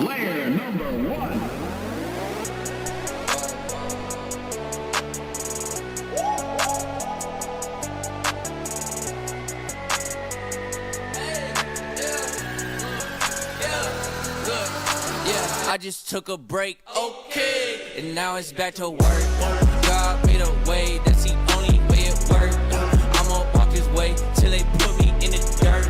Layer number one. I just took a break, okay, and now it's back to work. God made a way, that's the only way it worked. I'ma walk this way till they put me in the dirt.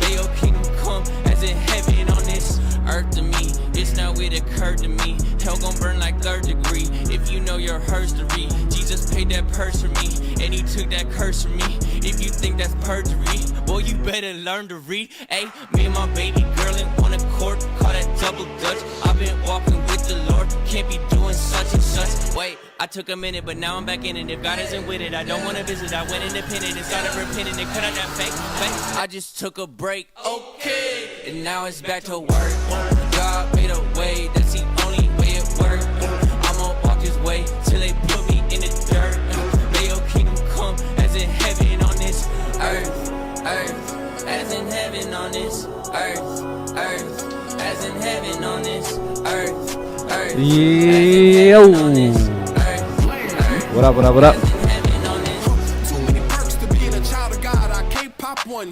May your kingdom come as in heaven on this earth to me. It's not what occurred to me. Hell gon' burn like third degree. If you know your history, Jesus paid that price for me, and he took that curse from me. If you think that's perjury, boy, you better learn to read. Ayy, me and my baby girl in one accord, call that double dutch. I've been walking with the Lord, can't be doing such and such. Wait, I took a minute, but now I'm back in it. If God isn't with it, I don't wanna visit. I went independent and started repenting and cut out that fake. I just took a break, okay, and now it's back to work. God made a way, that's the only way it worked. I'ma walk this way till they put me in the dirt. May your kingdom come as in heaven on this earth, earth, as in heaven on this earth, earth, as in heaven on this earth, earth. Yo. What up, what up, what up? Too many perks to being a child of God, I can't pop one.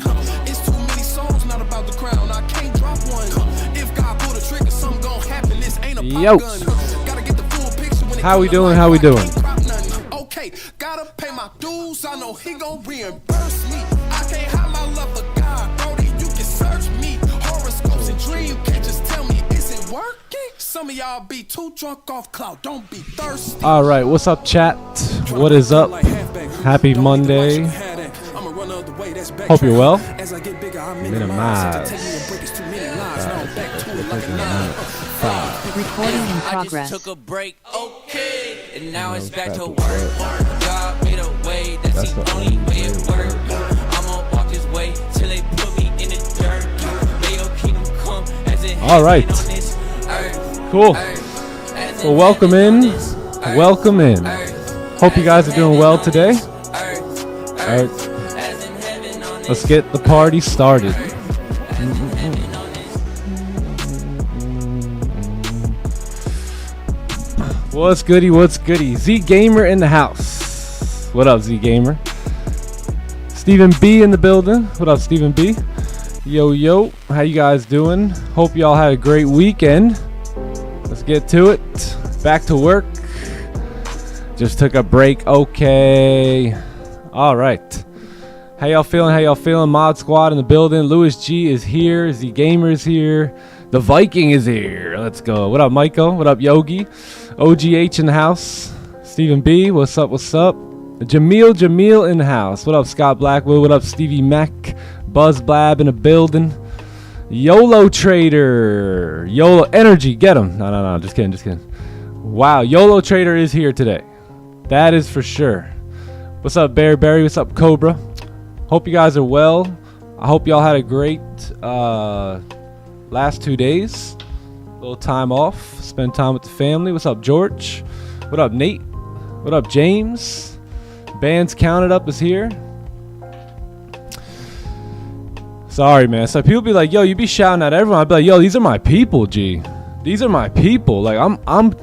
It's too many songs, not about the crown, I can't drop one. If God pull the trigger, something gon' happen, this ain't a pop gun. Gotta get the full picture when it How we comes to doing? life, How we I doing? can't crop nothing. Okay, gotta pay my dues, I know he gon' reimburse me. I can't hide my love for God, Brody, you can search me. Horoscopes and dreams, you can't just tell me, is it working? Some of y'all be too drunk off cloud, don't be thirsty. All right, what's up, chat? What is up? Happy Monday. Hope you're well. Minimize. Recording in I progress. just took a break, okay, and now it's back to work. God made a way, that's the only way it worked. I'ma walk this way till they put me in the dirt. May your kingdom come as in All right. heaven on this earth, Cool. earth, as Well, in welcome heaven on in. this earth, Welcome in. earth, Hope you guys are doing well today. earth, All right, as in heaven on this let's get the party started. What's goody? What's goody? Z Gamer in the house. What up, Z Gamer? Stephen B in the building. What up, Stephen B? Yo, yo. How you guys doing? Hope y'all had a great weekend. Let's get to it. Back to work. Just took a break. Okay. All right. How y'all feeling? How y'all feeling? Mod Squad in the building. Louis G is here. Z Gamer is here. The Viking is here. Let's go. What up, Michael? What up, Yogi? OGH in the house. Stephen B. What's up? What's up? Jamil in the house. What up, Scott Blackwood? What up, Stevie Mac? Buzz Blab in the building. YOLO Trader. YOLO Energy. Get him. No. Just kidding. Wow. YOLO Trader is here today. That is for sure. What's up, Bear Berry? What's up, Cobra? Hope you guys are well. I hope y'all had a great last 2 days. A little time off. Spend time with the family. What's up, George? What up, Nate? What up, James? Bands Counted Up is here. Sorry, man. So people be like, yo, you be shouting at everyone. I'd be like, yo, these are my people, G. These are my people. Like, I'm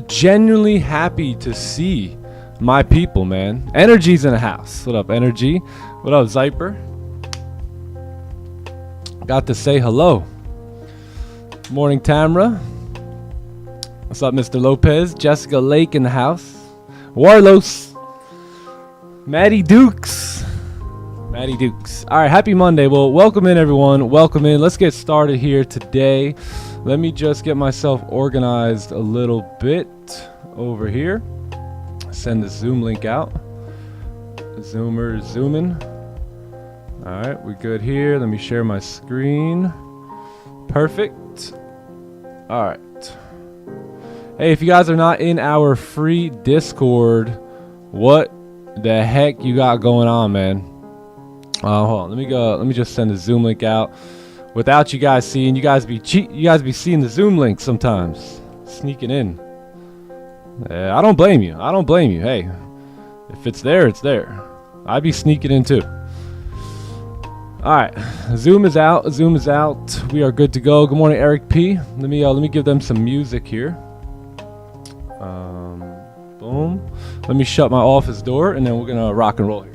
genuinely happy to see my people, man. Energy's in the house. What up, Energy? What up, Zyper? Got to say hello. Morning, Tamra. What's up, Mr. Lopez? Jessica Lake in the house. Warlos. Maddie Dukes. All right, happy Monday. Well, welcome in, everyone. Welcome in. Let's get started here today. Let me just get myself organized a little bit over here. Send the Zoom link out. Zoomer zooming. All right, we're good here. Let me share my screen. Perfect. All right. Hey, if you guys are not in our free Discord, what the heck you got going on, man? Hold on. Let me go. Let me just send the Zoom link out without you guys seeing. You guys be seeing the Zoom link sometimes, sneaking in. I don't blame you. Hey, if it's there, it's there. I'd be sneaking in too. All right, Zoom is out. Zoom is out. We are good to go. Good morning, Eric P. Let me give them some music here. Boom. Let me shut my office door, and then we're gonna rock and roll here.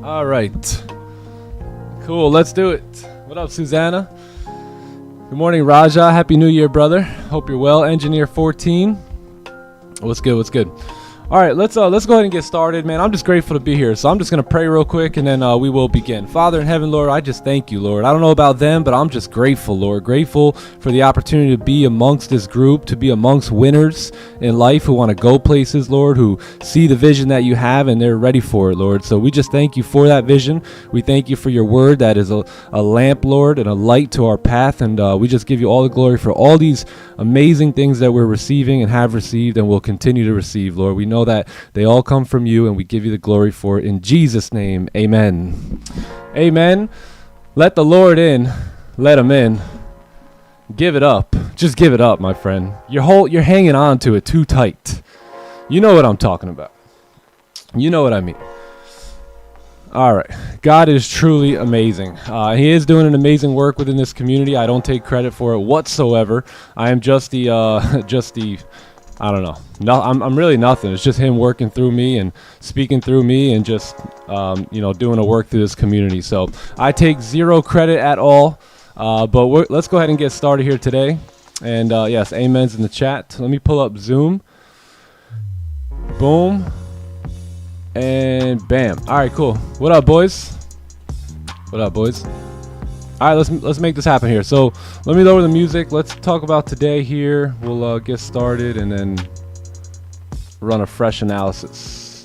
All right. Cool, let's do it. What up, Susanna? Good morning, Raja. Happy New Year, brother. Hope you're well. Engineer 14. What's good? What's good? All right, let's go ahead and get started, man. I'm just grateful to be here. So I'm just going to pray real quick, and then we will begin. Father in heaven, Lord, I just thank you, Lord. I don't know about them, but I'm just grateful, Lord. Grateful for the opportunity to be amongst this group, to be amongst winners in life who want to go places, Lord, who see the vision that you have, and they're ready for it, Lord. So we just thank you for that vision. We thank you for your word that is a lamp, Lord, and a light to our path. And we just give you all the glory for all these amazing things that we're receiving and have received and will continue to receive, Lord. We know that they all come from you, and we give you the glory for it. In Jesus' name, amen. Amen. Let the Lord in. Let him in. Give it up. Just give it up, my friend. You're hanging on to it too tight. You know what I'm talking about. You know what I mean. All right. God is truly amazing. He is doing an amazing work within this community. I don't take credit for it whatsoever. I am just the I don't know. No, I'm really nothing. It's just him working through me and speaking through me and just, doing a work through this community. So I take zero credit at all. But let's go ahead and get started here today. And yes, amen's in the chat. Let me pull up Zoom. Boom. And bam. All right, cool. What up, boys? What up, boys? All right, let's make this happen here. So let me lower the music. Let's talk about today here. We'll get started and then run a fresh analysis.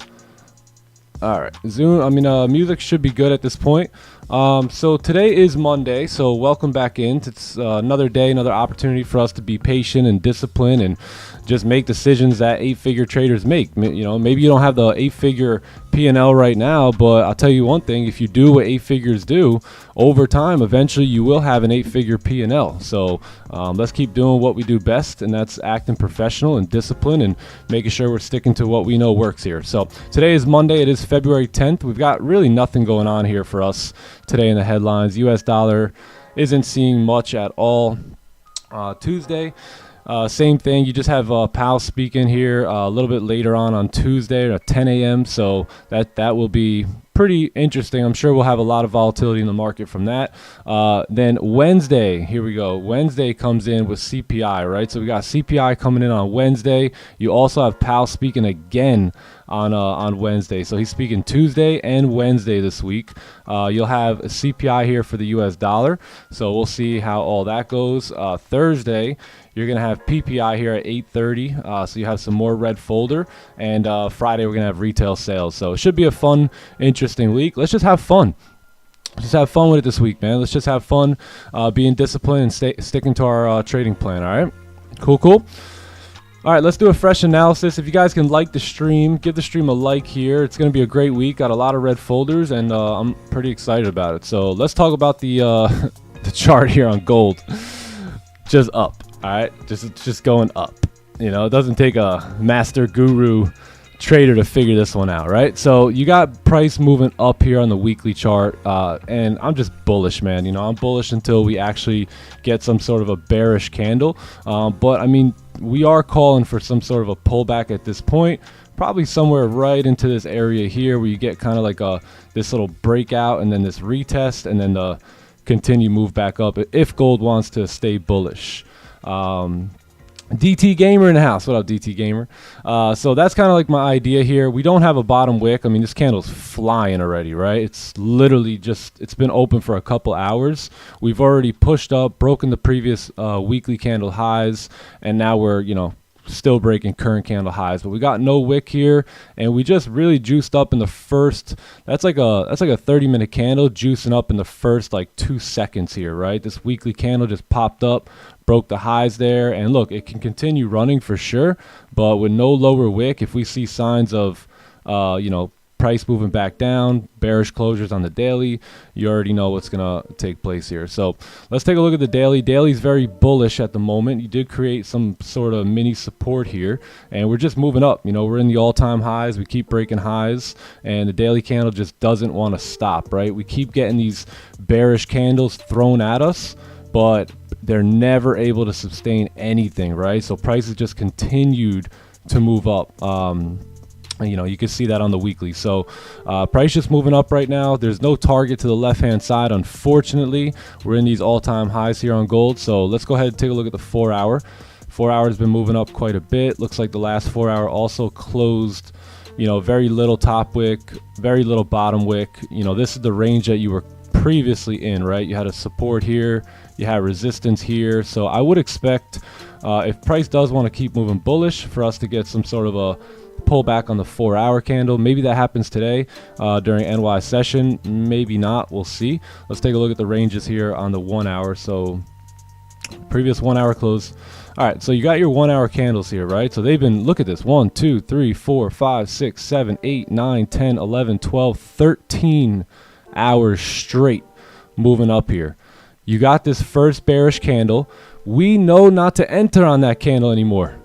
All right, music should be good at this point. So today is Monday, so welcome back in. It's another day, another opportunity for us to be patient and disciplined and just make decisions that 8-figure traders make. Maybe you don't have the 8-figure P&L right now, but I'll tell you one thing: if you do what 8 figures do, over time, eventually you will have an 8-figure P&L. So let's keep doing what we do best, and that's acting professional and disciplined and making sure we're sticking to what we know works here. So today is Monday. It is February 10th. We've got really nothing going on here for us today in the headlines. US dollar isn't seeing much at all. Tuesday, same thing. You just have Powell speaking here a little bit later on Tuesday at 10 a.m. So that will be pretty interesting. I'm sure we'll have a lot of volatility in the market from that. Then Wednesday, here we go. Wednesday comes in with CPI, right? So we got CPI coming in on Wednesday. You also have Powell speaking again on Wednesday. So he's speaking Tuesday and Wednesday this week. You'll have a CPI here for the US dollar. So we'll see how all that goes. Thursday, you're going to have PPI here at 8:30. So you have some more red folder. And Friday, we're going to have retail sales. So it should be a fun, interesting week. Let's just have fun. Just have fun with it this week, man. Let's just have fun being disciplined and sticking to our trading plan, all right? Cool. All right, let's do a fresh analysis. If you guys can like the stream, give the stream a like here. It's going to be a great week. Got a lot of red folders, and I'm pretty excited about it. So let's talk about the the chart here on gold. Just up, all right? Just going up. It doesn't take a master guru trader to figure this one out, right? So you got price moving up here on the weekly chart, and I'm just bullish, man. I'm bullish until we actually get some sort of a bearish candle. But I mean, we are calling for some sort of a pullback at this point, probably somewhere right into this area here where you get kind of like this little breakout and then this retest and then the continue move back up if gold wants to stay bullish. DT Gamer in the house. What up, DT Gamer? So that's kind of like my idea here. We don't have a bottom wick. I mean, this candle's flying already, right? It's literally it's been open for a couple hours. We've already pushed up, broken the previous weekly candle highs, and now we're, still breaking current candle highs. But we got no wick here, and we just really juiced up in the first. That's like a 30-minute candle juicing up in the first 2 seconds here, right? This weekly candle just popped up, broke the highs there, and look, it can continue running for sure, but with no lower wick, if we see signs of you know, price moving back down, bearish closures on the daily, you already know what's gonna take place here. So let's take a look at the daily. Daily's very bullish at the moment. You did create some sort of mini support here, and we're just moving up. You know, we're in the all-time highs. We keep breaking highs, and the daily candle just doesn't want to stop, right? We keep getting these bearish candles thrown at us, but they're never able to sustain anything, right? So prices just continued to move up. You know, you can see that on the weekly. So price just moving up right now. There's no target to the left hand side, unfortunately. We're in these all-time highs here on gold. So let's go ahead and take a look at the 4 hour. 4 hour has been moving up quite a bit. Looks like the last 4 hour also closed, you know, very little top wick, very little bottom wick. You know, this is the range that you were previously in, right? You had a support here, you had resistance here. So I would expect if price does want to keep moving bullish, for us to get some sort of a pull back on the 4 hour candle. Maybe that happens today during NY session, maybe not, we'll see. Let's take a look at the ranges here on the 1 hour. So previous 1 hour close. All right, so you got your 1 hour candles here, right? So they've been, look at this, 1 2 3 4 5 6 7 8 9 10 11 12 13 hours straight moving up here. You got this first bearish candle. We know not to enter on that candle anymore,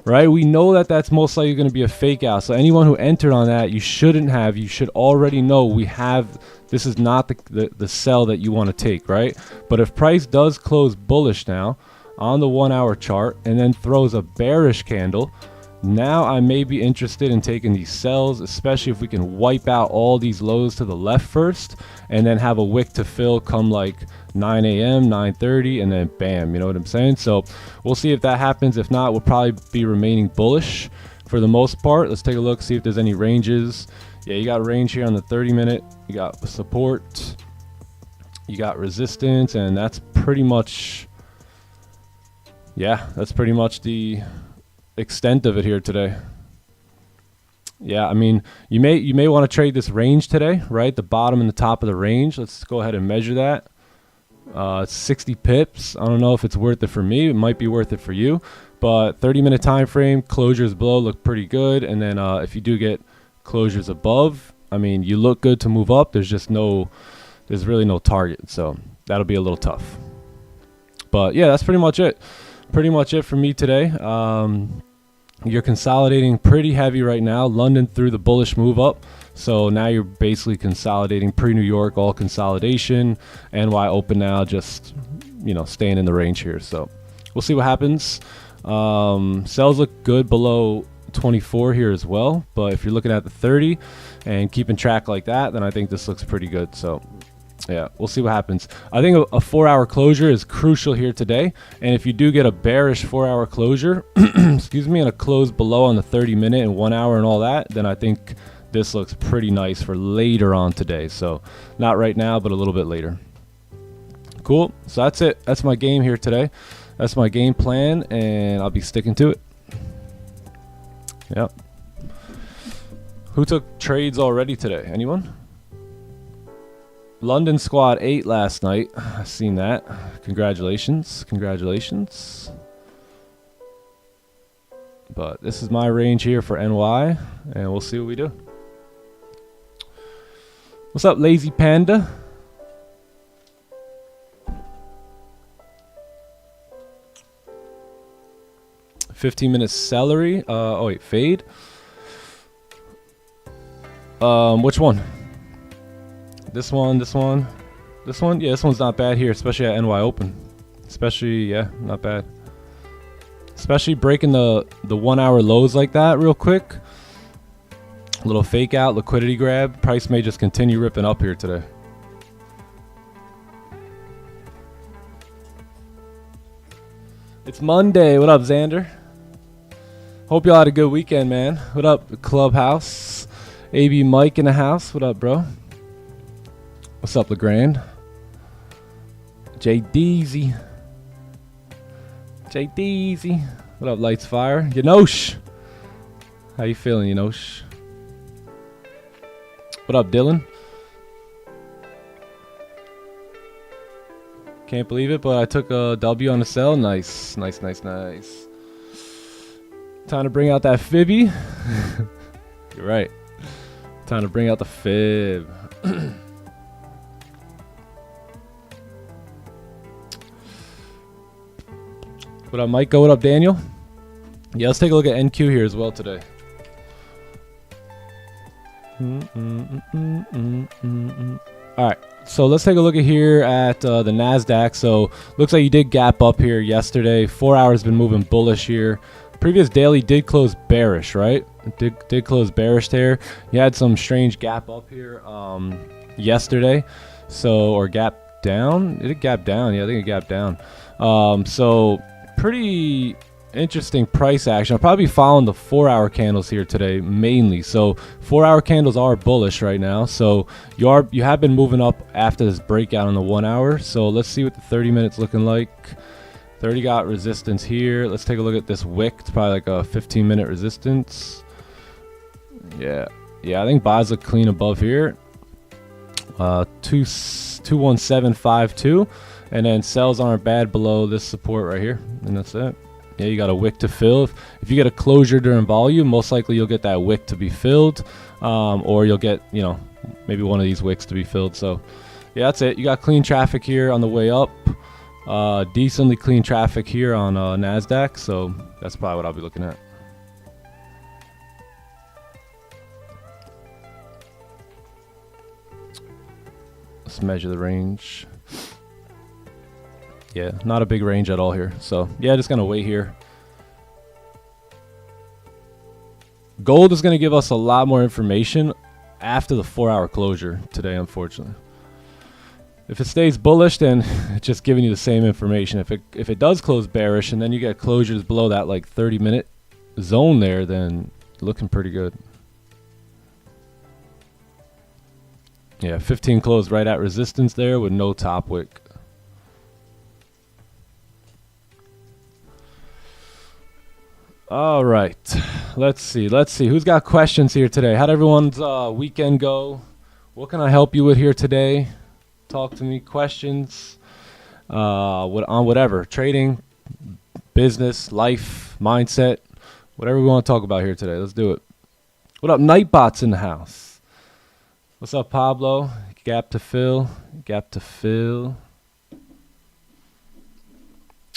right? We know that that's most likely going to be a fake out. So anyone who entered on that, you shouldn't have. You should already know we have, this is not the sell that you want to take, right? But if price does close bullish now on the 1 hour chart and then throws a bearish candle, now I may be interested in taking these sells, especially if we can wipe out all these lows to the left first and then have a wick to fill come like 9 a.m., 9:30, and then bam, you know what I'm saying? So we'll see if that happens. If not, we'll probably be remaining bullish for the most part. Let's take a look, see if there's any ranges. Yeah, you got a range here on the 30-minute. You got support. You got resistance, and that's pretty much, yeah, that's pretty much the extent of it here today. Yeah, I mean, you may want to trade this range today, right? The bottom and the top of the range. Let's go ahead and measure that. It's 60 pips. I don't know if it's worth it for me. It might be worth it for you, but 30-minute time frame, closures below look pretty good, and then if you do get closures above, I mean, you look good to move up. There's really no target, so that'll be a little tough. But yeah, that's pretty much it. Pretty much it for me today. You're consolidating pretty heavy right now. London through the bullish move up, so now you're basically consolidating. Pre-New York, all consolidation. NY open now, just, you know, staying in the range here. So we'll see what happens. Sells look good below 24 here as well, but if you're looking at the 30 and keeping track like that, then I think this looks pretty good. So yeah, we'll see what happens. I think a 4 hour closure is crucial here today. And if you do get a bearish 4 hour closure, excuse me, and a close below on the 30-minute and 1 hour and all that, then I think this looks pretty nice for later on today. So not right now, but a little bit later. Cool. So that's it. That's my game here today. That's my game plan, and I'll be sticking to it. Yep. Who took trades already today? Anyone? London squad 8 last night. I've seen that. Congratulations. Congratulations. But this is my range here for NY, and we'll see what we do. What's up, Lazy Panda? $15-minute celery. Oh wait, fade. Which one? This one, this one, this one. Yeah, this one's not bad here, especially at NY Open. Especially, yeah, not bad. Especially breaking the 1 hour lows like that real quick. A little fake out, liquidity grab. Price may just continue ripping up here today. It's Monday. What up, Xander? Hope y'all had a good weekend, man. What up, Clubhouse? AB Mike in the house. What up, bro? What's up, LeGrand? J Deezy. J Deezy. What up, Lights Fire? Yanosh. How you feeling, Yanosh? What up, Dylan? Can't believe it, but I took a W on the sell. Nice, nice, nice, nice. Time to bring out that fibby. You're right. Time to bring out the fib. What up, Mike? What up, Daniel? Yeah, let's take a look at NQ here as well today. All right, so let's take a look at here at the Nasdaq. So looks like you did gap up here yesterday. 4 hours been moving bullish here. Previous daily did close bearish, right? Did close bearish there. You had some strange gap up here yesterday, so or gap down. Did it gap down? Yeah, I think it gapped down. So pretty interesting price action. I'll probably be following the 4-hour candles here today mainly. So 4-hour candles are bullish right now. So you have been moving up after this breakout on the 1 hour. So let's see what the 30 minutes looking like. 30 got resistance here. Let's take a look at this wick. It's probably like a 15-minute resistance. Yeah, I think buys look clean above here. 21752, and then sells aren't bad below this support right here, and that's it. Yeah, you got a wick to fill. If you get a closure during volume, most likely you'll get that wick to be filled, or you'll get, you know, maybe one of these wicks to be filled. So yeah, that's it. You got clean traffic here on the way up. Decently clean traffic here on Nasdaq, so that's probably what I'll be looking at. Let's measure the range. Yeah, not a big range at all here. So yeah, just gonna wait here. Gold is gonna give us a lot more information after the 4-hour closure today, unfortunately. If it stays bullish, then it's just giving you the same information. If it does close bearish and then you get closures below that like 30-minute zone there, then looking pretty good. Yeah, 15 closed right at resistance there with no top wick. All right, let's see who's got questions here today. How'd everyone's weekend go? What can I help you with here today? Talk to me. Questions on whatever, trading, business, life, mindset, whatever we want to talk about here today. Let's do it. What up, Nightbot's in the house? What's up, Pablo? Gap to fill.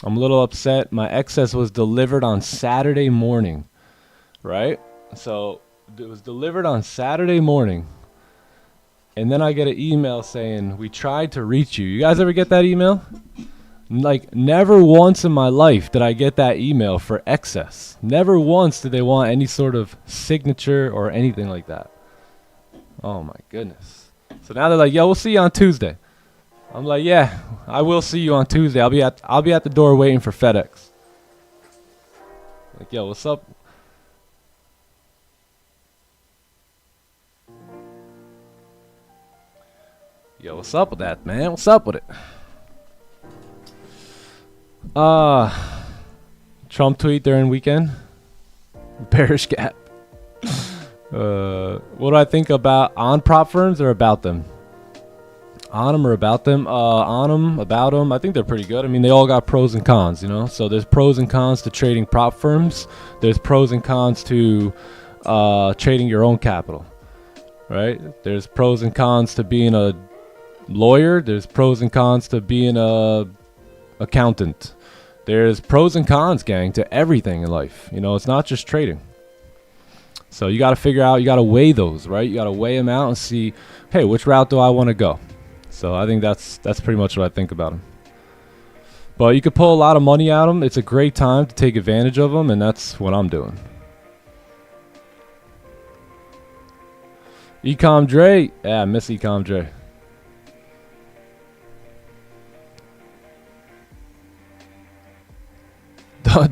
I'm a little upset. My excess was delivered on Saturday morning, right? So it was delivered on Saturday morning. And then I get an email saying, we tried to reach you. You guys ever get that email? Like, never once in my life did I get that email for excess. Never once did they want any sort of signature or anything like that. Oh, my goodness. So now they're like, yo, we'll see you on Tuesday. I'm like, yeah, I will see you on Tuesday. I'll be at the door waiting for FedEx. Like, yo, what's up? Yo, what's up with that, man? What's up with it? Trump tweet during weekend. Bearish gap. What do I think about on prop firms or about them? On them or about them? On them, about them. I think they're pretty good. I mean, they all got pros and cons, you know? So there's pros and cons to trading prop firms. There's pros and cons to trading your own capital, right? There's pros and cons to being a lawyer. There's pros and cons to being a accountant. There's pros and cons, gang, to everything in life. You know, it's not just trading. So you got to figure out, you got to weigh those, right? You got to weigh them out and see, hey, which route do I want to go? So I think that's pretty much what I think about them. But you could pull a lot of money out of them. It's a great time to take advantage of them, and that's what I'm doing. Ecom Dre. Yeah, I miss Ecom Dre.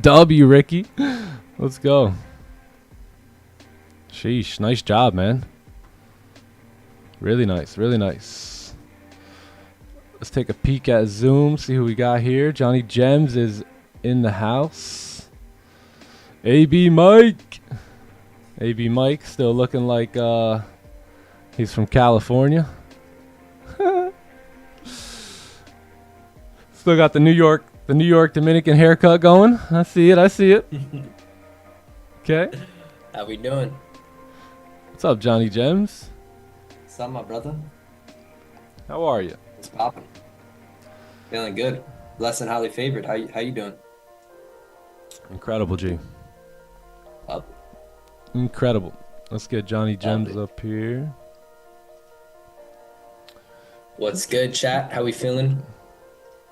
W, Ricky. Let's go. Sheesh, nice job, man. Really nice, really nice. Let's take a peek at Zoom, see who we got here. Johnny Gems is in the house. AB Mike. AB Mike still looking like he's from California. Still got the New York Dominican haircut going. I see it. Okay. How we doing? What's up, Johnny Gems? What's up, my brother? How are you? What's poppin'? Feeling good. Blessed and highly favored. How you doing? Incredible, G. Up. Incredible. Let's get Johnny Gems Lovely. up here. What's good, chat? How we feeling?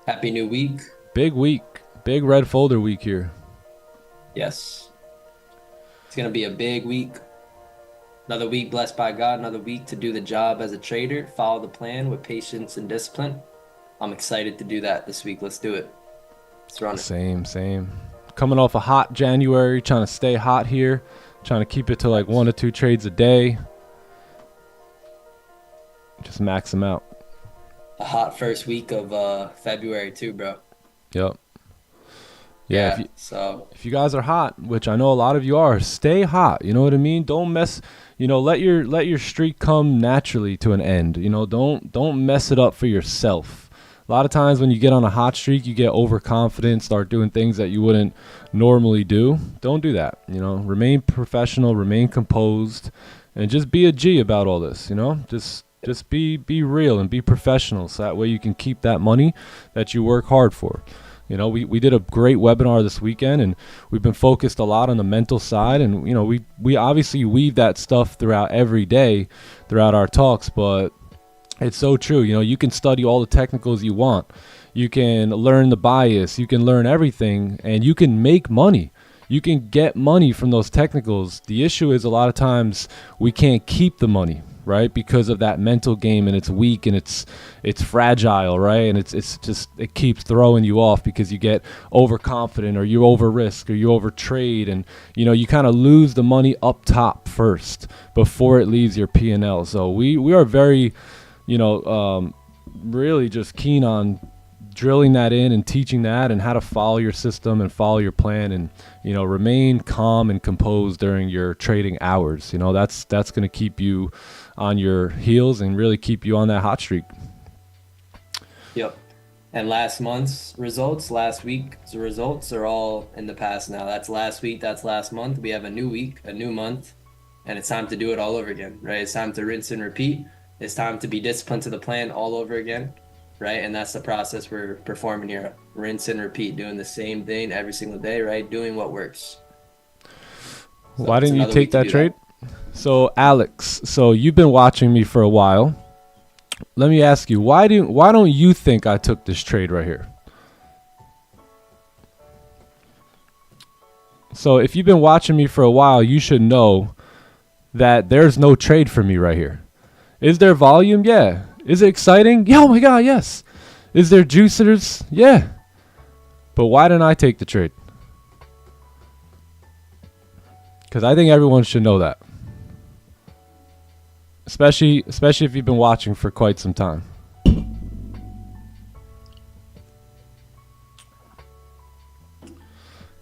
Happy new week. Big week. Big red folder week here. Yes. It's gonna be a big week. Another week blessed by God. Another week to do the job as a trader. Follow the plan with patience and discipline. I'm excited to do that this week. Let's do it. Let's run it. Same. Coming off a hot January, trying to stay hot here. Trying to keep it to like 1 to 2 trades a day. Just max them out. A hot first week of February too, bro. Yep. Yeah. If you guys are hot, which I know a lot of you are, stay hot. You know what I mean? Don't mess. Let your streak come naturally to an end. Don't mess it up for yourself. A lot of times when you get on a hot streak, you get overconfident, start doing things that you wouldn't normally do. Don't do that. Remain professional, remain composed, and just be a G about all this. Just be real and be professional, so that way you can keep that money that you work hard for. We did a great webinar this weekend, and we've been focused a lot on the mental side, and we obviously weave that stuff throughout every day throughout our talks, but it's so true. You can study all the technicals you want. You can learn the bias. You can learn everything, and you can make money. You can get money from those technicals. The issue is a lot of times we can't keep the money, right? Because of that mental game, and it's weak, and it's fragile, right? And it keeps throwing you off because you get overconfident, or you over risk, or you over trade, and you kind of lose the money up top first before it leaves your P&L. So we are very really just keen on drilling that in and teaching that, and how to follow your system and follow your plan, and remain calm and composed during your trading hours. That's going to keep you on your heels and really keep you on that hot streak. Yep. And last month's results, last week's results are all in the past now. That's last week, that's last month. We have a new week, a new month, and it's time to do it all over again, right? It's time to rinse and repeat. It's time to be disciplined to the plan all over again, right? And that's the process we're performing here. Rinse and repeat, doing the same thing every single day, right? Doing what works. Why didn't you take that trade? So Alex, you've been watching me for a while. Let me ask you, why don't you think I took this trade right here? So if you've been watching me for a while, you should know that there's no trade for me right here. Is there volume? Yeah. Is it exciting? Yeah, oh my God, yes. Is there juicers? Yeah. But why didn't I take the trade? Because I think everyone should know that. Especially if you've been watching for quite some time.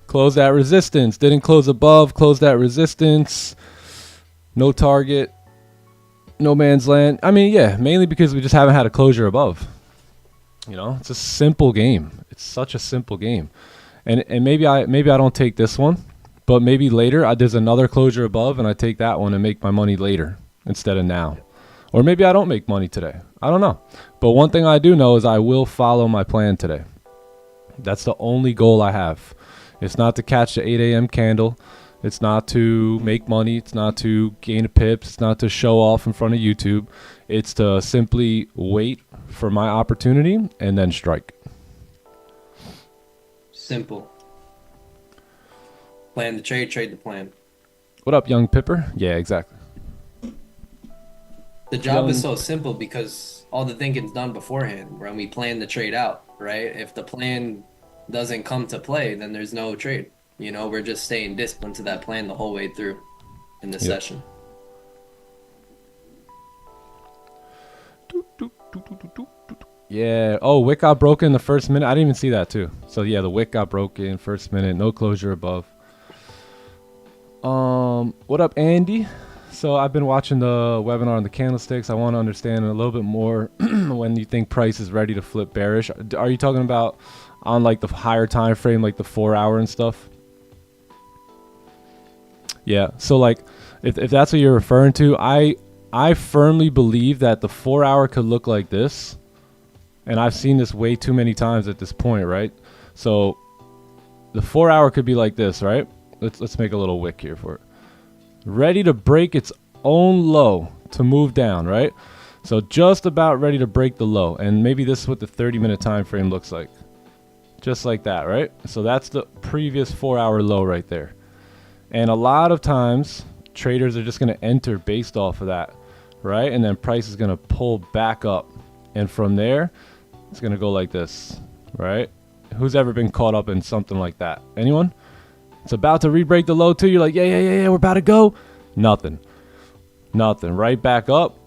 Close that resistance. Didn't close above. Close that resistance. No target. No man's land. I mean, yeah, mainly because we just haven't had a closure above. It's a simple game. It's such a simple game. And maybe I don't take this one, but maybe later there's another closure above, and I take that one and make my money later instead of now. Or maybe I don't make money today. I don't know. But one thing I do know is I will follow my plan today. That's the only goal I have. It's not to catch the 8 a.m. candle. It's not to make money. It's not to gain a pips. It's not to show off in front of YouTube. It's to simply wait for my opportunity and then strike. Simple. Plan the trade, trade the plan. What up, young Pipper? Yeah, exactly. The job is so simple because all the thinking's done beforehand when we plan the trade out, right? If the plan doesn't come to play, then there's no trade. We're just staying disciplined to that plan the whole way through in the session. Yeah. Oh, wick got broken in the first minute. I didn't even see that too. So yeah, the wick got broken first minute. No closure above. What up, Andy? So I've been watching the webinar on the candlesticks. I want to understand a little bit more when you think price is ready to flip bearish. Are you talking about on like the higher time frame, like the 4 hour and stuff? Yeah. So like if that's what you're referring to, I firmly believe that the 4 hour could look like this. And I've seen this way too many times at this point, right? So the 4 hour could be like this, right? Let's make a little wick here for it. Ready to break its own low to move down, right? So just about ready to break the low. And maybe this is what the 30-minute time frame looks like. Just like that, right? So that's the previous 4 hour low right there. And a lot of times traders are just going to enter based off of that, right? And then price is going to pull back up. And from there, it's going to go like this, right? Who's ever been caught up in something like that? Anyone? It's about to re-break the low too. You're like, yeah, we're about to go. Nothing. Right back up.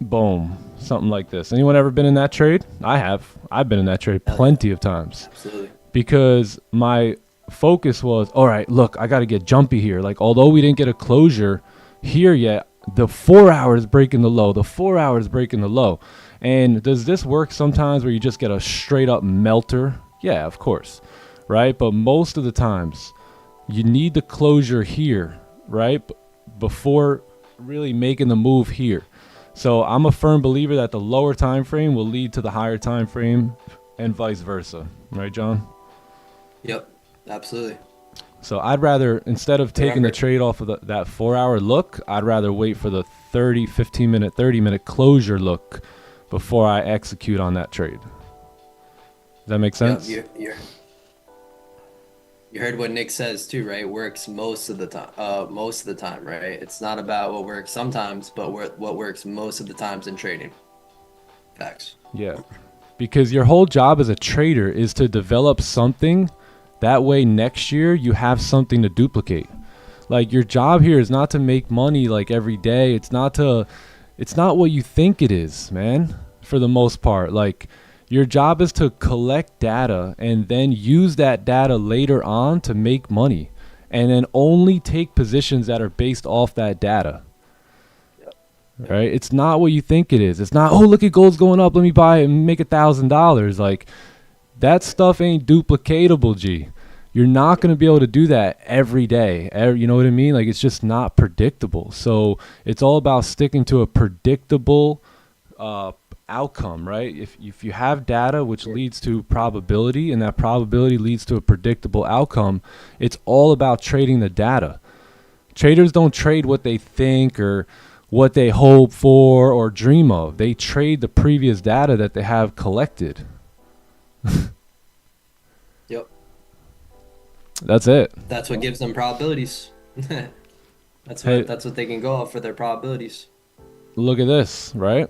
Boom. Something like this. Anyone ever been in that trade? I have. I've been in that trade plenty of times. Absolutely. Because my focus was, all right, look, I got to get jumpy here. Like, although we didn't get a closure here yet, the 4 hour is breaking the low. The 4 hour is breaking the low. And does this work sometimes where you just get a straight up melter? Yeah, of course. Right? But most of the times, you need the closure here, right? Before really making the move here. So I'm a firm believer that the lower time frame will lead to the higher time frame and vice versa. Right, John? Yep, absolutely. So I'd rather, instead of taking the trade off of that 4 hour look, I'd rather wait for the 15 minute, 30 minute closure look before I execute on that trade. Does that make sense? Yep, you heard what Nick says too, right? Works most of the time, right? It's not about what works sometimes, but what works most of the times in trading. Facts. Yeah. Because your whole job as a trader is to develop something. That way next year you have something to duplicate. Like, your job here is not to make money like every day. It's not what you think it is, man, for the most part. Like, your job is to collect data and then use that data later on to make money, and then only take positions that are based off that data. Yep. Right? It's not what you think it is. It's not, oh, look at gold's going up, let me buy it and make $1,000. Like, that stuff ain't duplicatable, G. You're not going to be able to do that every day. You know what I mean? Like, it's just not predictable. So it's all about sticking to a predictable outcome, right? If you have data which leads to probability, and that probability leads to a predictable outcome, it's all about trading the data. Traders don't trade what they think or what they hope for or dream of. They trade the previous data that they have collected. Yep. That's it. That's what gives them probabilities. That's what they can go off for their probabilities. Look at this, right?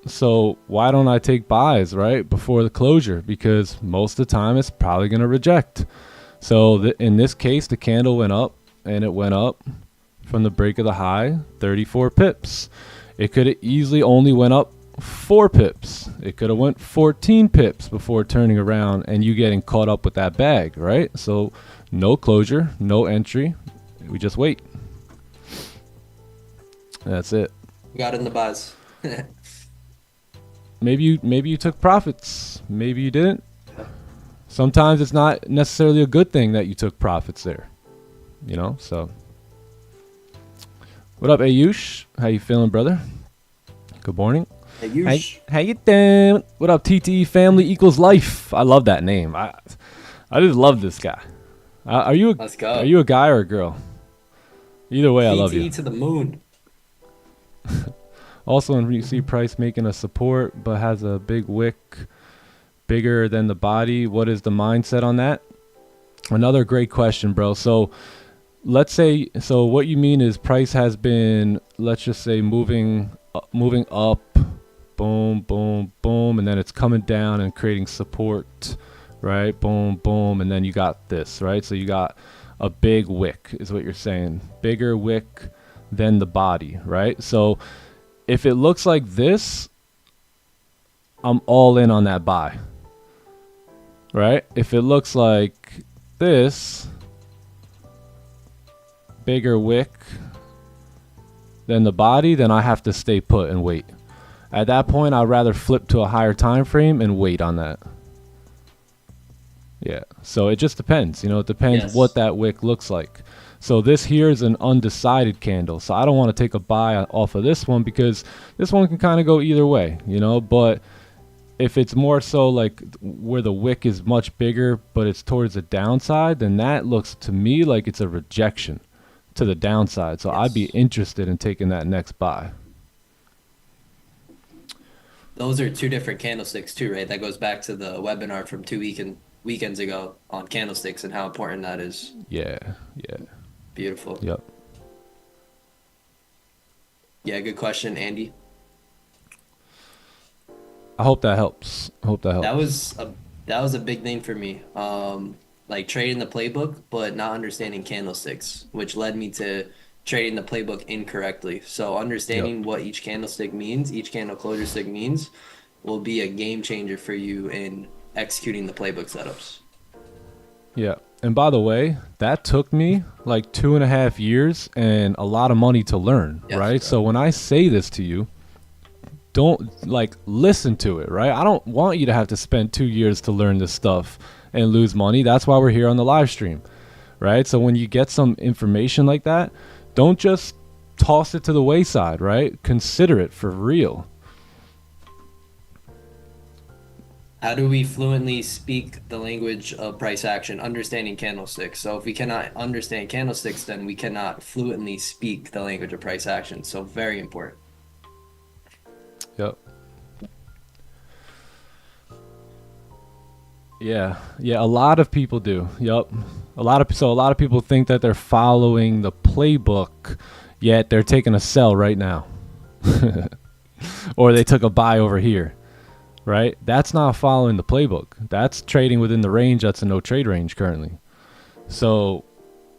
So why don't I take buys right before the closure? Because most of the time it's probably going to reject. So in this case, the candle went up, and it went up from the break of the high 34 pips. It could have easily only went up 4 pips. It could have went 14 pips before turning around and you getting caught up with that bag, right? So no closure, no entry. We just wait. That's it. We got in the buys. Maybe you took profits. Maybe you didn't. Sometimes it's not necessarily a good thing that you took profits there. You know, so. What up, Ayush? How you feeling, brother? Good morning. Ayush. How you doing? What up, TTE family equals life? I love that name. I just love this guy. Let's go. Are you a guy or a girl? Either way, I love you. TTE to the moon. Also, when you see price making a support but has a big wick bigger than the body, what is the mindset on that? Another great question, bro. So let's say, so what you mean is price has been, let's just say, moving up, boom, boom, boom, and then it's coming down and creating support, right? Boom, boom, and then you got this, right? So you got a big wick is what you're saying. Bigger wick than the body, right? So if it looks like this, I'm all in on that buy, right? If it looks like this, bigger wick than the body, then I have to stay put and wait. At that point, I'd rather flip to a higher time frame and wait on that. Yeah, so it just depends. You know, it depends what that wick looks like. So this here is an undecided candle. So I don't want to take a buy off of this one because this one can kind of go either way, you know. But if it's more so like where the wick is much bigger, but it's towards the downside, then that looks to me like it's a rejection to the downside. So I'd be interested in taking that next buy. Those are two different candlesticks too, right? That goes back to the webinar from 2 weekends ago on candlesticks and how important that is. Yeah. Beautiful. Yep. Yeah, good question, Andy. I hope that helps. That was a big thing for me. Like trading the playbook, but not understanding candlesticks, which led me to trading the playbook incorrectly. So understanding what each candlestick means, each candle closure stick means, will be a game changer for you in executing the playbook setups. Yeah. And by the way, that took me like 2.5 years and a lot of money to learn, right? So when I say this to you, don't like listen to it, right? I don't want you to have to spend 2 years to learn this stuff and lose money. That's why we're here on the live stream, right? So when you get some information like that, don't just toss it to the wayside, right? Consider it for real. How do we fluently speak the language of price action, understanding candlesticks? So if we cannot understand candlesticks, then we cannot fluently speak the language of price action. So very important. Yep. Yeah, a lot of people do. Yep. A lot of people think that they're following the playbook, yet they're taking a sell right now. Or they took a buy over here. Right? That's not following the playbook. That's trading within the range that's a no trade range currently. So,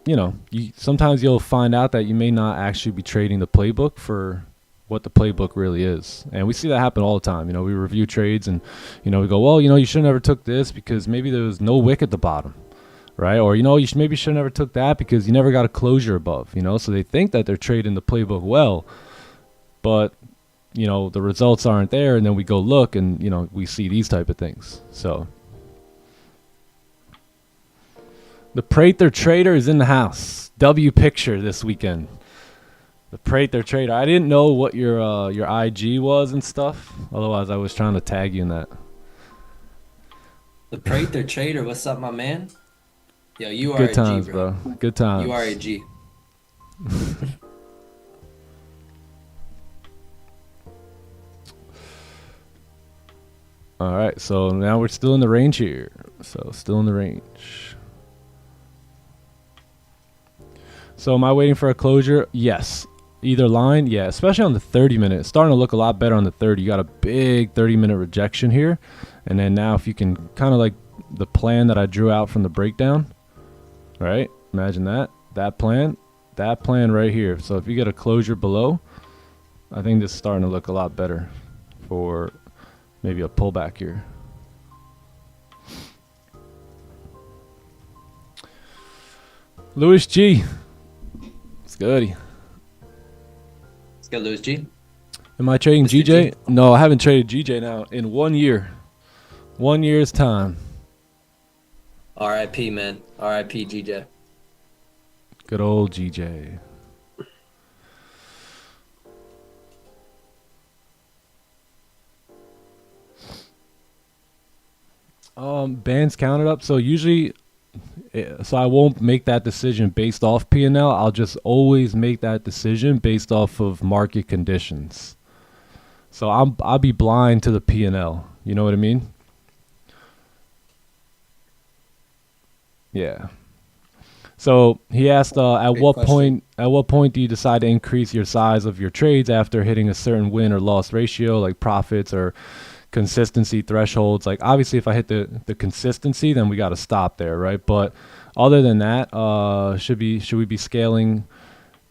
you know, sometimes you'll find out that you may not actually be trading the playbook for what the playbook really is. And we see that happen all the time. You know, we review trades and, you know, we go, well, you know, you should have never took this because maybe there was no wick at the bottom. Right? Or, you know, you maybe should have never took that because you never got a closure above, you know. So they think that they're trading the playbook well, but you know, the results aren't there, and then we go look and, you know, we see these type of things. So the Prather Trader is in the house. W picture this weekend. The Prather Trader. I didn't know what your IG was and stuff. Otherwise, I was trying to tag you in that. The Prather Trader, what's up, my man? Yo, you are good a times, G, bro. Good times. You are a G. All right, so now we're still in the range here. So still in the range. So am I waiting for a closure? Yes. Either line? Yeah, especially on the 30-minute. It's starting to look a lot better on the 30. You got a big 30-minute rejection here. And then now if you can kind of like the plan that I drew out from the breakdown, right? Imagine that. That plan right here. So if you get a closure below, I think this is starting to look a lot better for maybe a pullback here. Louis G. It's good. Let's go, Louis G. Am I trading Mr. GJ? G. No, I haven't traded GJ now in 1 year. 1 year's time. RIP, man. RIP, GJ. Good old GJ. Bands counted up. So usually, so I won't make that decision based off P&L. I'll just always make that decision based off of market conditions. So I'll be blind to the P&L. You know what I mean? Yeah. So he asked, at what point do you decide to increase your size of your trades after hitting a certain win or loss ratio, like profits or consistency thresholds? Like obviously if I hit the consistency, then we got to stop there, right? But other than that, should we be scaling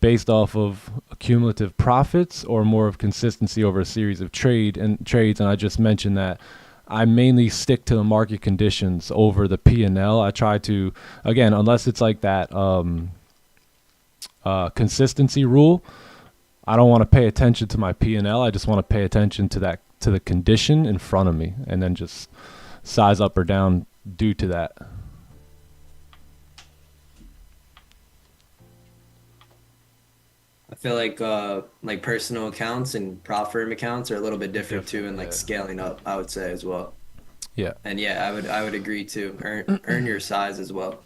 based off of cumulative profits or more of consistency over a series of trades? And I just mentioned that I mainly stick to the market conditions over the P&L. I try to, again, unless it's like that consistency rule, I don't want to pay attention to my P&L. I just want to pay attention to the condition in front of me, and then just size up or down due to that. I feel like personal accounts and prop firm accounts are a little bit different too, and like scaling up, I would say as well. Yeah. And yeah, I would agree too. Earn your size as well.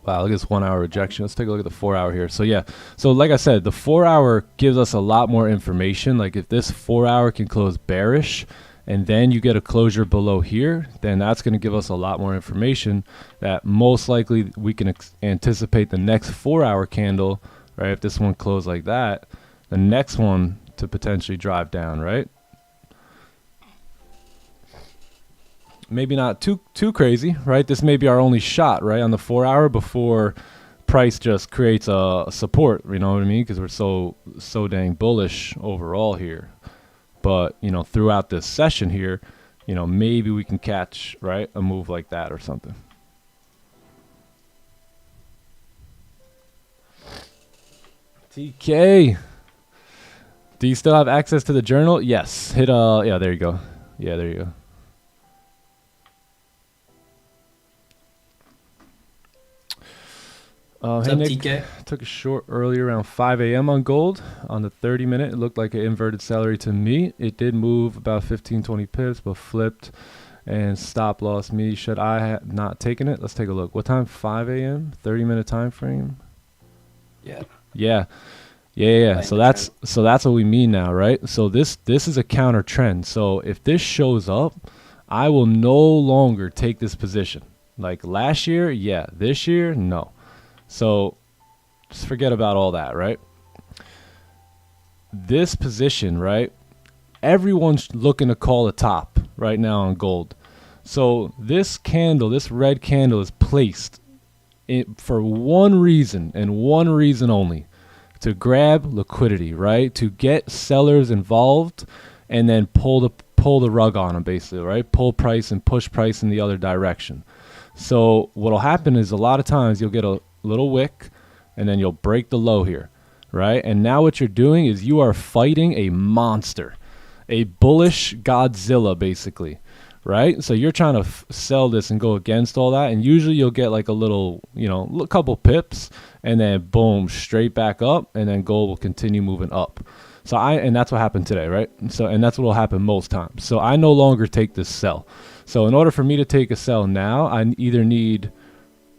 Wow, look at this 1 hour rejection. Let's take a look at the 4 hour here. So yeah, so like I said, the 4 hour gives us a lot more information. Like if this 4 hour can close bearish and then you get a closure below here, then that's going to give us a lot more information that most likely we can anticipate the next 4 hour candle, right? If this one closed like that, the next one to potentially drive down, right? Maybe not too crazy, right? This may be our only shot, right, on the 4 hour before price just creates a support, you know what I mean? Because we're so dang bullish overall here. But, you know, throughout this session here, you know, maybe we can catch, right, a move like that or something. TK, do you still have access to the journal? Yes. Hit yeah, there you go. Yeah, there you go. What's hey up, Nick, TK? took a short earlier around 5 a.m. on gold. On the 30 minute, it looked like an inverted celery to me. It did move about 15-20 pips, but flipped and stop loss me. Should I have not taken it? Let's take a look. What time? 5 a.m. 30-minute time frame. Yeah. So that's what we mean now, right? So this is a counter trend. So if this shows up, I will no longer take this position. Like last year, yeah. This year, no. So just forget about all that, right? This position, right? Everyone's looking to call a top right now on gold. So this candle, this red candle is placed for one reason and one reason only: to grab liquidity, right? To get sellers involved and then pull the rug on them, basically, right? Pull price and push price in the other direction. So what'll happen is a lot of times you'll get a little wick and then you'll break the low here, right? And now what you're doing is you are fighting a monster, a bullish Godzilla, basically, right? So you're trying to sell this and go against all that, and usually you'll get like a little, you know, a couple pips, and then boom, straight back up, and then gold will continue moving up. So and that's what happened today, right? So, and that's what will happen most times. So I no longer take this sell. So in order for me to take a sell now, I either need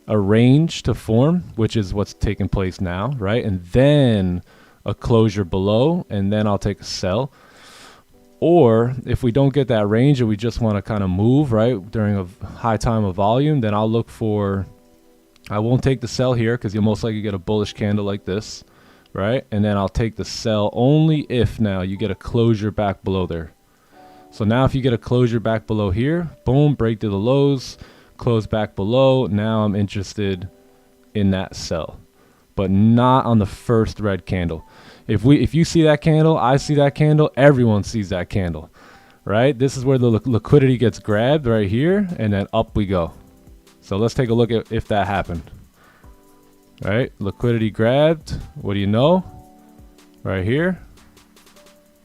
a range to form, which is what's taking place now, right? And then a closure below, and then I'll take a sell. Or if we don't get that range and we just want to kind of move, right, during a high time of volume, then I'll look for, I won't take the sell here because you'll most likely get a bullish candle like this, right? And then I'll take the sell only if now you get a closure back below there. So now if you get a closure back below here, boom, break to the lows, close back below, now I'm interested in that sell, but not on the first red candle. If you see that candle, I see that candle, everyone sees that candle, right? This is where the liquidity gets grabbed right here, and then up we go. So let's take a look at if that happened. All right, liquidity grabbed. What do you know? Right here.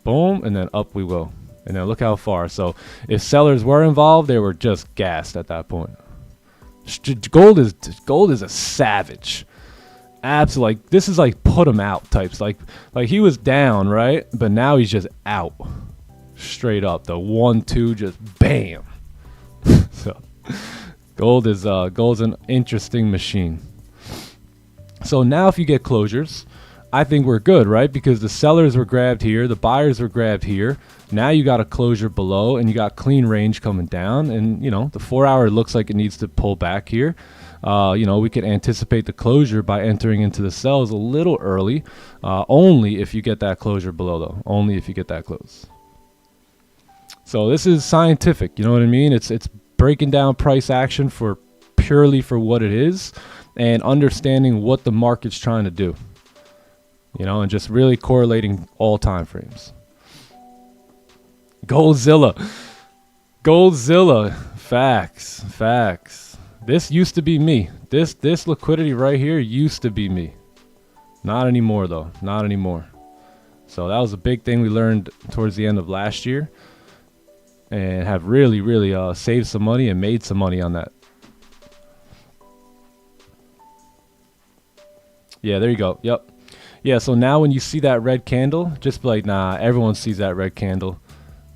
Boom, and then up we go. And then look how far. So if sellers were involved, they were just gassed at that point. Gold is a savage. Absolutely, like this is like put him out types. Like he was down, right? But now he's just out. Straight up. The 1-2 just bam. So gold's an interesting machine. So now if you get closures, I think we're good, right? Because the sellers were grabbed here, the buyers were grabbed here. Now you got a closure below and you got clean range coming down, and you know the 4 hour looks like it needs to pull back here. You know, we could anticipate the closure by entering into the sells a little early, only if you get that closure below though, only if you get that close. So this is scientific, you know what I mean? It's breaking down price action for purely for what it is and understanding what the market's trying to do, you know, and just really correlating all time frames. Goldzilla, facts. This used to be me. This liquidity right here used to be me. Not anymore though. Not anymore. So that was a big thing we learned towards the end of last year, and have really saved some money and made some money on that. Yeah, there you go. Yep. Yeah, so now when you see that red candle, just be like, nah, everyone sees that red candle.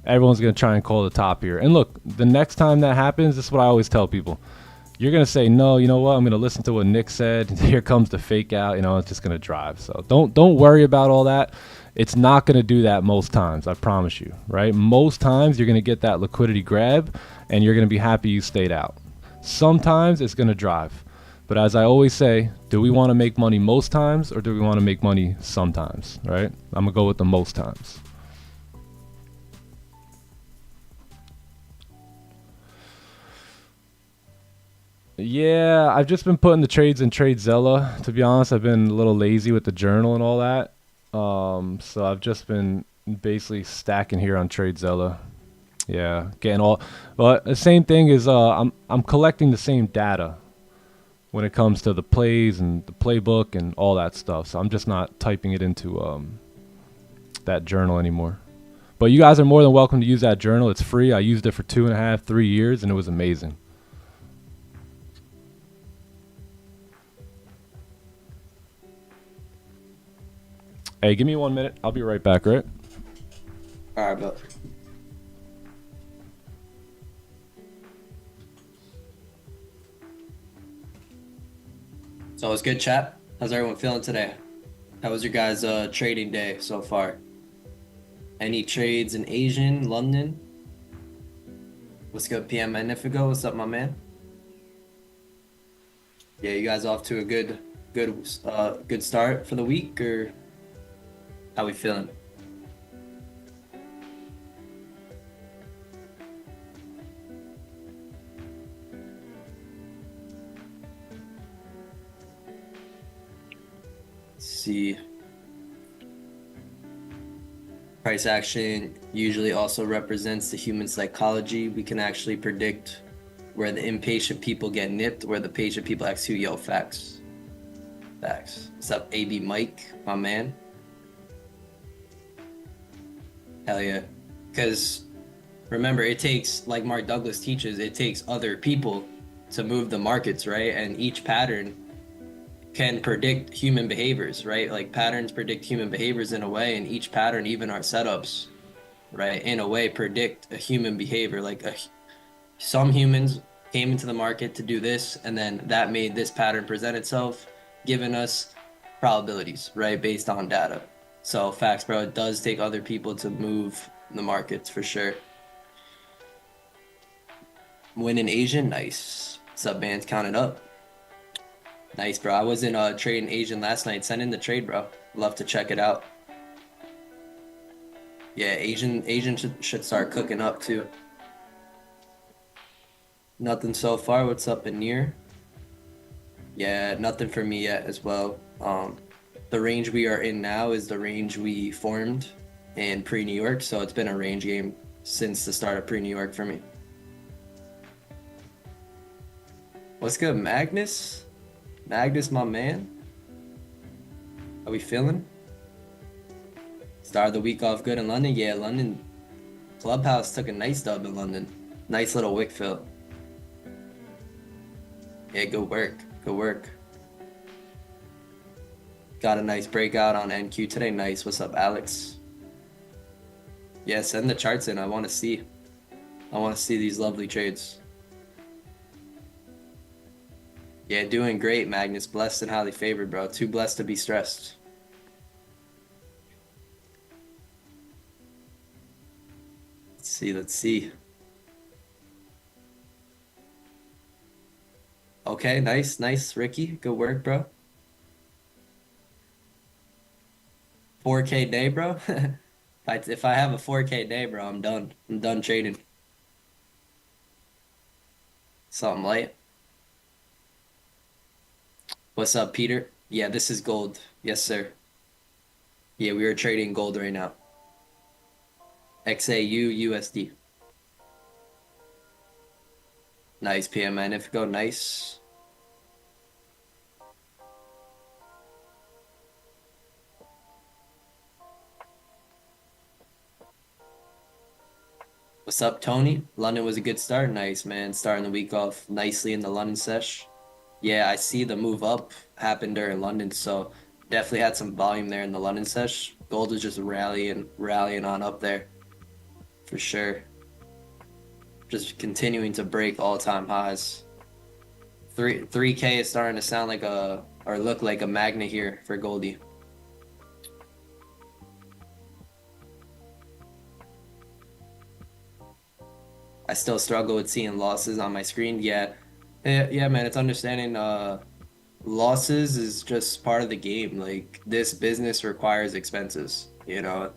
Everyone's going to try and call the top here. And look, the next time that happens, this is what I always tell people. You're going to say, no, you know what? I'm going to listen to what Nick said. Here comes the fake out. You know, it's just going to drive. So don't worry about all that. It's not going to do that most times. I promise you, right? Most times you're going to get that liquidity grab and you're going to be happy you stayed out. Sometimes it's going to drive. But as I always say, do we want to make money most times or do we want to make money sometimes, right? I'm going to go with the most times. Yeah, I've just been putting the trades in TradeZella. To be honest, I've been a little lazy with the journal and all that. So I've just been basically stacking here on TradeZella. Yeah, getting all. But the same thing is I'm collecting the same data when it comes to the plays and the playbook and all that stuff. So I'm just not typing it into that journal anymore. But you guys are more than welcome to use that journal. It's free. I used it for 2.5, 3 years, and it was amazing. Hey, give me 1 minute. I'll be right back, right? All right, but so it's good, chat. How's everyone feeling today? How was your guys' trading day so far? Any trades in Asian, London? What's good, PM Magnifico? What's up, my man? Yeah, you guys off to a good start for the week, or how we feeling? Let's see. Price action usually also represents the human psychology. We can actually predict where the impatient people get nipped, where the patient people actually, yo, facts. Facts. What's up, AB Mike, my man? Hell yeah. Because remember, it takes, like Mark Douglas teaches, it takes other people to move the markets, right? And each pattern can predict human behaviors, right? Like patterns predict human behaviors in a way, and each pattern, even our setups, right, in a way predict a human behavior. Like some humans came into the market to do this, and then that made this pattern present itself, giving us probabilities, right, based on data. So facts, bro, it does take other people to move the markets for sure. Win in Asian, nice. Sub bands counted up. Nice, bro. I was in trading Asian last night. Send in the trade, bro. Love to check it out. Yeah, Asian should start cooking up too. Nothing so far. What's up in near? Yeah, nothing for me yet as well. The range we are in now is the range we formed in pre-New York, so it's been a range game since the start of pre-New York for me. What's good, Magnus? Magnus, my man. How we feeling? Started the week off good in London. Yeah, London. Clubhouse took a nice dub in London. Nice little wick fill. Yeah, good work. Good work. Got a nice breakout on NQ today. Nice. What's up, Alex? Yeah, send the charts in. I want to see. I want to see these lovely trades. Yeah, doing great, Magnus. Blessed and highly favored, bro. Too blessed to be stressed. Let's see. Okay, nice, Ricky. Good work, bro. 4K day, bro. If I have a 4K day, bro, I'm done. I'm done trading. Something light. What's up, Peter? Yeah, this is gold. Yes, sir. Yeah, we are trading gold right now. XAU USD. Nice, PM Magnifico. Nice. What's up, Tony? London was a good start. Nice, man. Starting the week off nicely in the London sesh. Yeah, I see the move up happened during London, so definitely had some volume there in the London sesh. Gold is just rallying on up there for sure. Just continuing to break all-time highs. 3K is starting to sound like or look like a magnet here for Goldie. I still struggle with seeing losses on my screen. Yeah, man, it's understanding losses is just part of the game. Like, this business requires expenses, you know.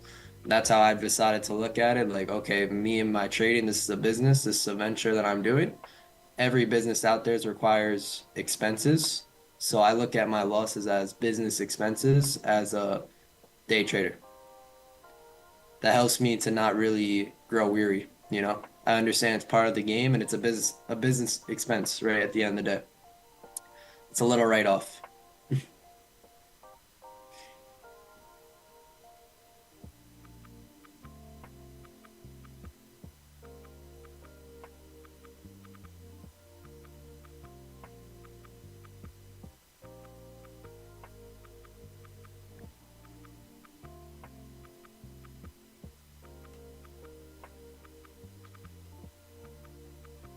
That's how I've decided to look at it. Like, okay, me and my trading, this is a business, this is a venture that I'm doing. Every business out there requires expenses. So I look at my losses as business expenses as a day trader. That helps me to not really grow weary, you know. I understand it's part of the game and it's a business expense, right, at the end of the day. It's a little write-off.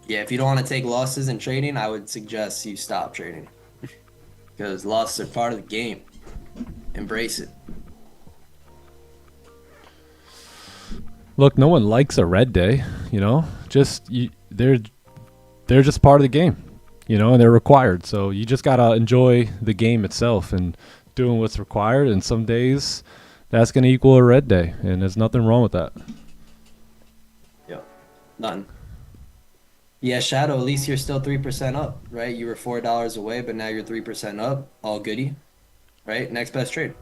Yeah, if you don't want to take losses in trading, I would suggest you stop trading. Because losses are part of the game. Embrace it. Look, no one likes a red day, you know. They're just part of the game, you know, and they're required. So you just gotta enjoy the game itself and doing what's required. And some days that's gonna equal a red day, and there's nothing wrong with that. Yep, none. Yeah, Shadow, at least you're still 3% up, right? You were $4 away, but now you're 3% up. All goody, right? Next best trade.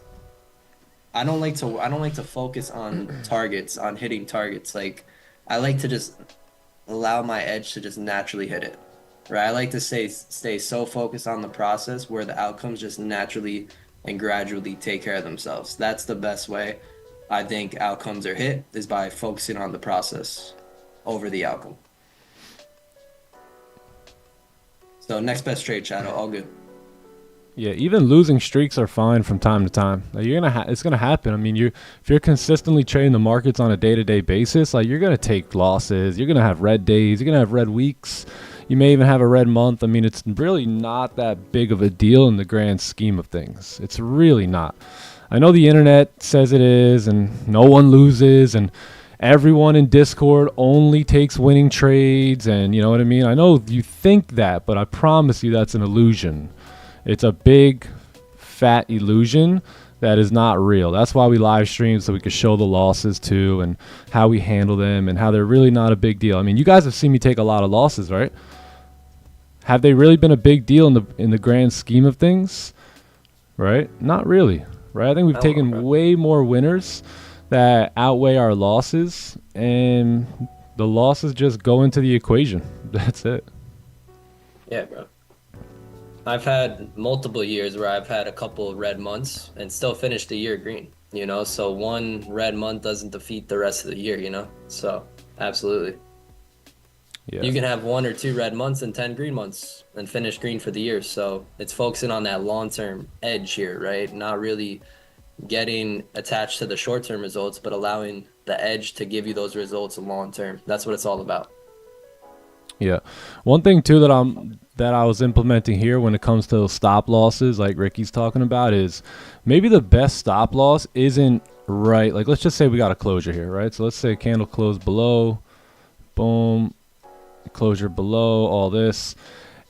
I don't like to focus on targets, on hitting targets. Like, I like to just allow my edge to just naturally hit it, right? I like to stay so focused on the process where the outcomes just naturally and gradually take care of themselves. That's the best way I think outcomes are hit, is by focusing on the process over the outcome. So next best trade, Shadow, all good. Yeah, even losing streaks are fine from time to time. Like, it's gonna happen. I mean, if you're consistently trading the markets on a day-to-day basis, like, you're gonna take losses. You're gonna have red days. You're gonna have red weeks. You may even have a red month. I mean, it's really not that big of a deal in the grand scheme of things. It's really not. I know the internet says it is, and no one loses, and everyone in Discord only takes winning trades, and you know what I mean? I know you think that, but I promise you that's an illusion. It's a big, fat illusion that is not real. That's why we live stream, so we can show the losses too, and how we handle them, and how they're really not a big deal. I mean, you guys have seen me take a lot of losses, right? Have they really been a big deal in the grand scheme of things? Right? Not really, right? I think we've taken way more winners that outweigh our losses, and the losses just go into the equation. That's it. Yeah, bro. I've had multiple years where I've had a couple of red months and still finished the year green, you know? So one red month doesn't defeat the rest of the year, you know? So absolutely. Yeah. You can have 1 or 2 red months and 10 green months and finish green for the year. So it's focusing on that long-term edge here, right? Not really getting attached to the short-term results, but allowing the edge to give you those results long-term. That's what it's all about. Yeah. One thing too that I was implementing here when it comes to stop losses, like Ricky's talking about, is maybe the best stop loss isn't right. Like, let's just say we got a closure here, right? So let's say candle closed below, boom, closure below, all this.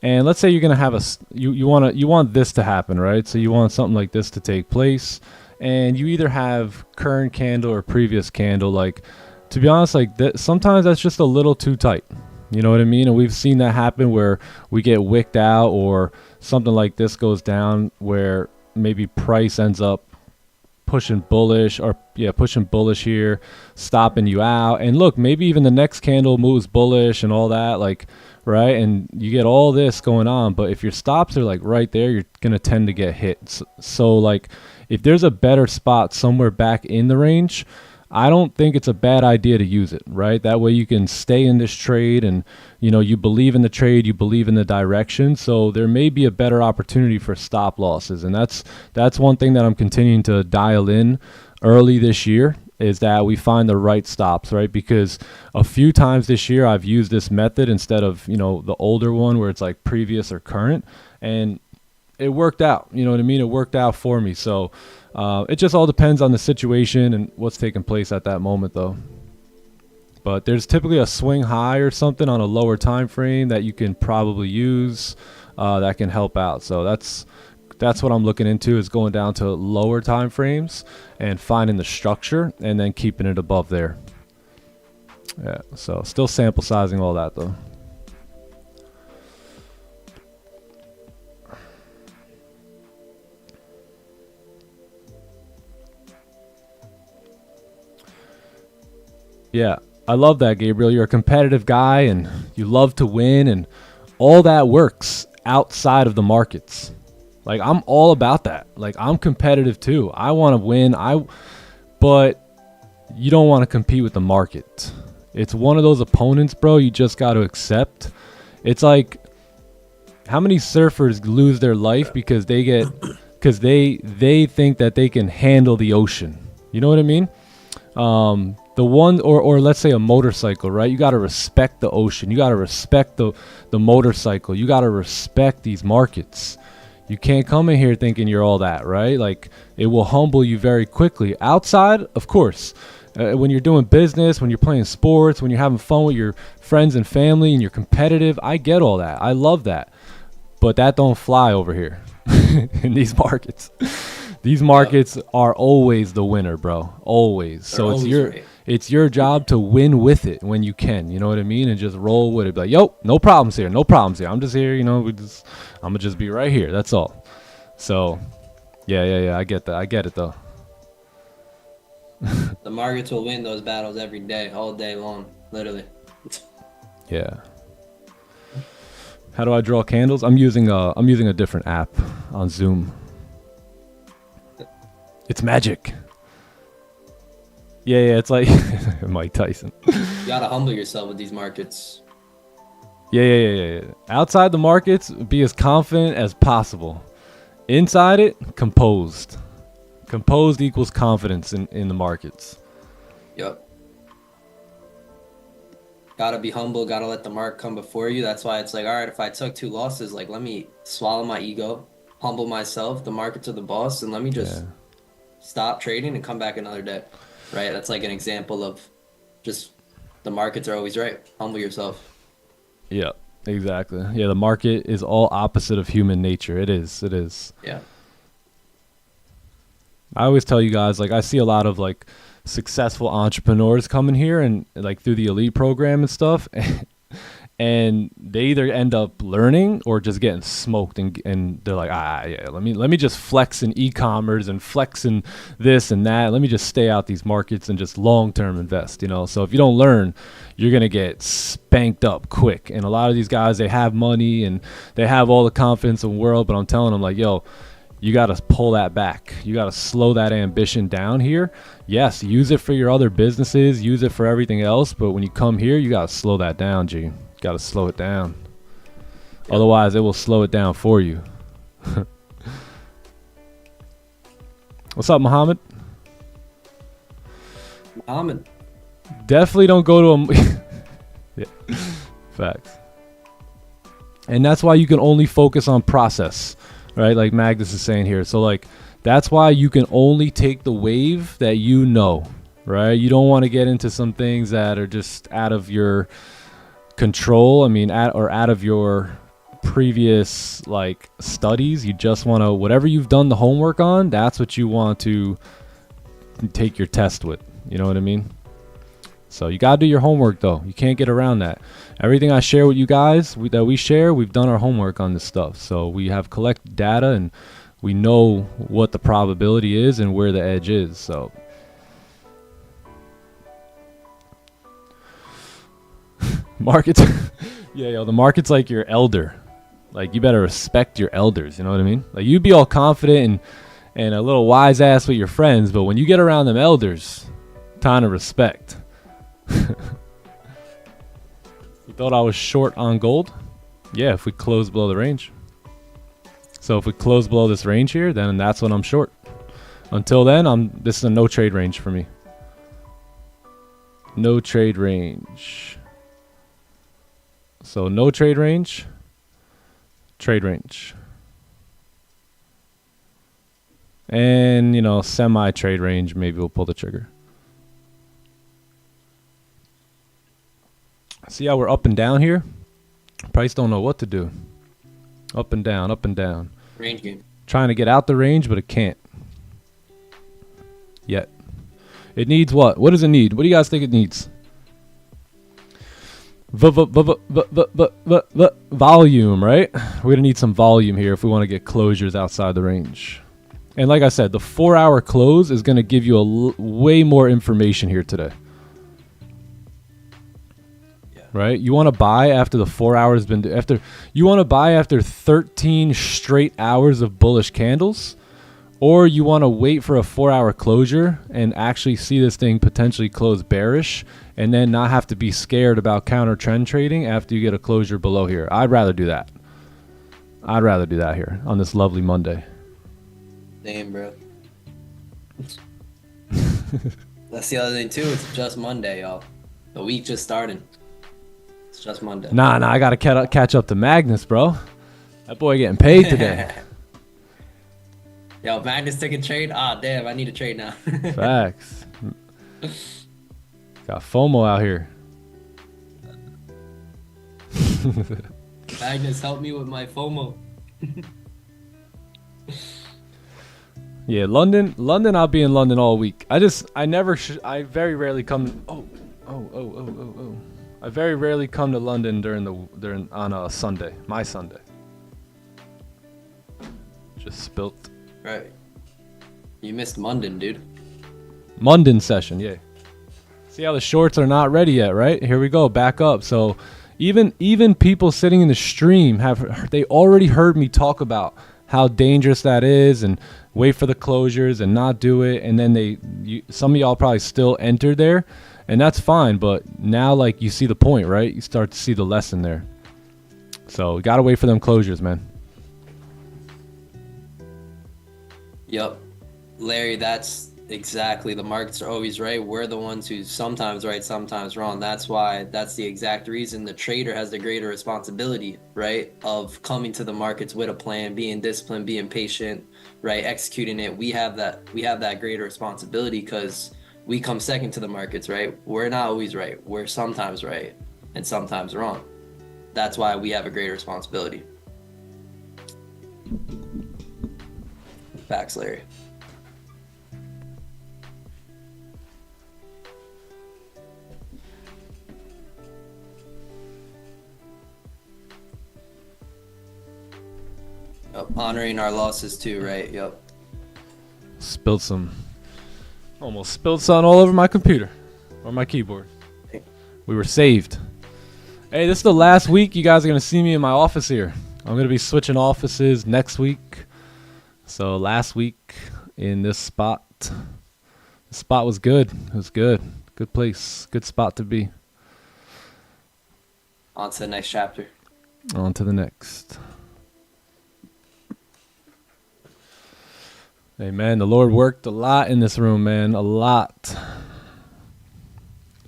And let's say you're gonna have you want this to happen, right? So you want something like this to take place, and you either have current candle or previous candle. Like, to be honest, like sometimes that's just a little too tight. You know what I mean? And we've seen that happen where we get wicked out, or something like this goes down where maybe price ends up pushing bullish, or pushing bullish here, stopping you out. And look, maybe even the next candle moves bullish and all that, like, right? And you get all this going on, but if your stops are like right there, you're gonna tend to get hit. So like, if there's a better spot somewhere back in the range, I don't think it's a bad idea to use it, right? That way you can stay in this trade and, you know, you believe in the trade, you believe in the direction. So there may be a better opportunity for stop losses. And that's one thing that I'm continuing to dial in early this year, is that we find the right stops, right? Because a few times this year I've used this method instead of, you know, the older one where it's like previous or current, and it worked out. You know what I mean? It worked out for me. So it just all depends on the situation and what's taking place at that moment, though. But there's typically a swing high or something on a lower time frame that you can probably use that can help out. So that's what I'm looking into, is going down to lower time frames and finding the structure and then keeping it above there. Yeah, so still sample sizing all that, though. Yeah, I love that, Gabriel. You're a competitive guy and you love to win, and all that works outside of the markets. Like, I'm all about that. Like, I'm competitive too. I want to win. But you don't want to compete with the market. It's one of those opponents, bro, you just got to accept. It's like, how many surfers lose their life because they think that they can handle the ocean? You know what I mean? The one, or let's say a motorcycle, right? You got to respect the ocean. You got to respect the motorcycle. You got to respect these markets. You can't come in here thinking you're all that, right? Like, it will humble you very quickly. Outside, of course, when you're doing business, when you're playing sports, when you're having fun with your friends and family and you're competitive, I get all that. I love that. But that don't fly over here in these markets. These markets are always the winner, bro. Always. So it's your job to win with it when you can. You know what I mean? And just roll with it. Be like, yo, no problems here. No problems here. I'm just here. You know, I'm gonna just be right here. That's all. So, yeah. I get that. I get it though. The markets will win those battles every day, all day long, literally. Yeah. How do I draw candles? I'm using a different app on Zoom. It's magic. Yeah, it's like Mike Tyson. You gotta humble yourself with these markets. Yeah. Outside the markets, be as confident as possible. Inside it, composed. Composed equals confidence in the markets. Yep. Gotta be humble, gotta let the mark come before you. That's why it's like, all right, if I took 2 losses, like, let me swallow my ego, humble myself, the market's are the boss, and let me just stop trading and come back another day. Right? That's like an example of just the markets are always right. Humble yourself. Yeah, exactly. Yeah, the market is all opposite of human nature. It is. Yeah. I always tell you guys, like, I see a lot of like successful entrepreneurs coming here and like through the elite program and stuff. And they either end up learning or just getting smoked, and they're like, let me just flex in e-commerce and flex in this and that. Let me just stay out these markets and just long-term invest, you know? So if you don't learn, you're going to get spanked up quick. And a lot of these guys, they have money and they have all the confidence in the world, but I'm telling them, like, yo, you got to pull that back. You got to slow that ambition down here. Yes, use it for your other businesses, use it for everything else, but when you come here, you got to slow that down, G. Got to slow it down. Otherwise, it will slow it down for you. What's up, Muhammad? Definitely don't go to a... Yeah. Facts. And that's why you can only focus on process, right? Like Magnus is saying here. So, like, that's why you can only take the wave that you know, right? You don't want to get into some things that are just out of your control. I mean, out of your previous like studies. You just want to, whatever you've done the homework on, that's what you want to take your test with. You know what I mean? So you got to do your homework though. You can't get around that. Everything I share with you guys that we share, we've done our homework on this stuff. So we have collected data and we know what the probability is and where the edge is. So markets, the market's like your elder. Like, you better respect your elders. You know what I mean? Like, you be all confident and a little wise ass with your friends, but when you get around them elders, Kind of respect. You thought I was short on gold? Yeah, if we close below the range. So if we close below this range here, then that's when I'm short. Until then, this is a no trade range for me. No trade range. So no trade range. Trade range. And, you know, semi-trade range, maybe we'll pull the trigger. See how we're up and down here? Price don't know what to do. Up and down, up and down. Range game. Trying to get out the range, but it can't. Yet. It needs what? What does it need? What do you guys think it needs? Volume, right? We're going to need some volume here if we want to get closures outside the range. And like I said, the 4-hour close is going to give you way more information here today. Yeah. Right? You want to buy after the 4 hours you want to buy after 13 straight hours of bullish candles, or you want to wait for a 4-hour closure and actually see this thing potentially close bearish and then not have to be scared about counter trend trading after you get a closure below here. I'd rather do that. I'd rather do that here on this lovely Monday. Damn, bro. That's the other thing too. It's just Monday, y'all. The week just started. It's just Monday. Nah, I gotta catch up to Magnus, bro. That boy getting paid today. Yo, Magnus took a trade. Ah, damn, I need a trade now. Facts. Got FOMO out here. Magnus, help me with my FOMO. Yeah, London. I'll be in London all week. I very rarely come. I very rarely come to London on a Sunday. My Sunday. Just spilt. Right. You missed London, dude. London session, yeah. See how the shorts are not ready yet, right? Here we go, back up. So even people sitting in the stream they already heard me talk about how dangerous that is and wait for the closures and not do it, and then some of y'all probably still entered there, and that's fine, but now like you see the point, right? You start to see the lesson there. So we gotta wait for them closures, man. Yep. Larry, that's exactly, the markets are always right. We're the ones who's sometimes right, sometimes wrong. That's the exact reason the trader has the greater responsibility, right, of coming to the markets with a plan, being disciplined, being patient, right, executing it. We have that greater responsibility because we come second to the markets, right? We're not always right. We're sometimes right and sometimes wrong. That's why we have a greater responsibility. Facts, Larry. Yep, honoring our losses too, right? Yep. Almost spilled sun all over my computer or my keyboard. We were saved. Hey, this is the last week you guys are going to see me in my office here. I'm going to be switching offices next week. So last week in this spot, the spot was good. It was good. Good place. Good spot to be. On to the next chapter. On to the next. Hey, man, the Lord worked a lot in this room, man. A lot.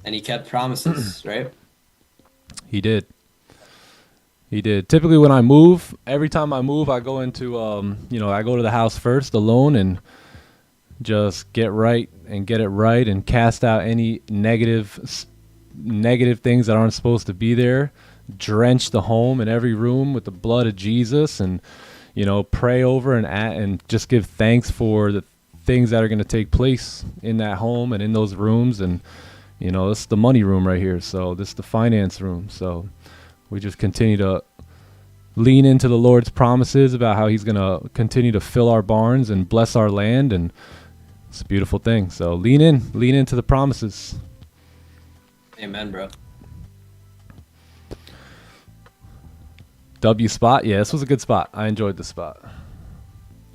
And he kept promises, right? He did. He did. Typically when I move, every time I move, I go into, I go to the house first alone and just get right and get it right and cast out any negative things that aren't supposed to be there. Drench the home and every room with the blood of Jesus and, pray over and just give thanks for the things that are going to take place in that home and in those rooms. And, this is the money room right here. So this is the finance room. So we just continue to lean into the Lord's promises about how he's going to continue to fill our barns and bless our land. And it's a beautiful thing. So lean into the promises. Amen, bro. W spot. Yeah, this was a good spot. I enjoyed this spot.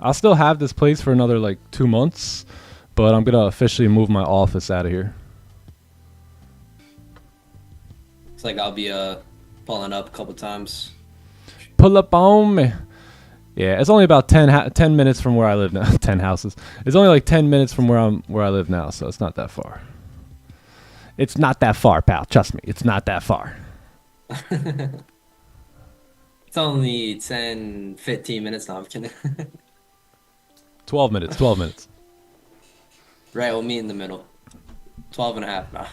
I'll still have this place for another 2 months, but I'm going to officially move my office out of here. It's like I'll be pulling up a couple times. Pull up on me. Yeah, it's only about 10 minutes from where I live now. 10 houses. It's only like 10 minutes from where I live now, so it's not that far. It's not that far, pal. Trust me, it's not that far. It's only 10, 15 minutes now. I'm kidding. 12 minutes. 12 minutes. Right, we'll meet in the middle. 12 and a half now.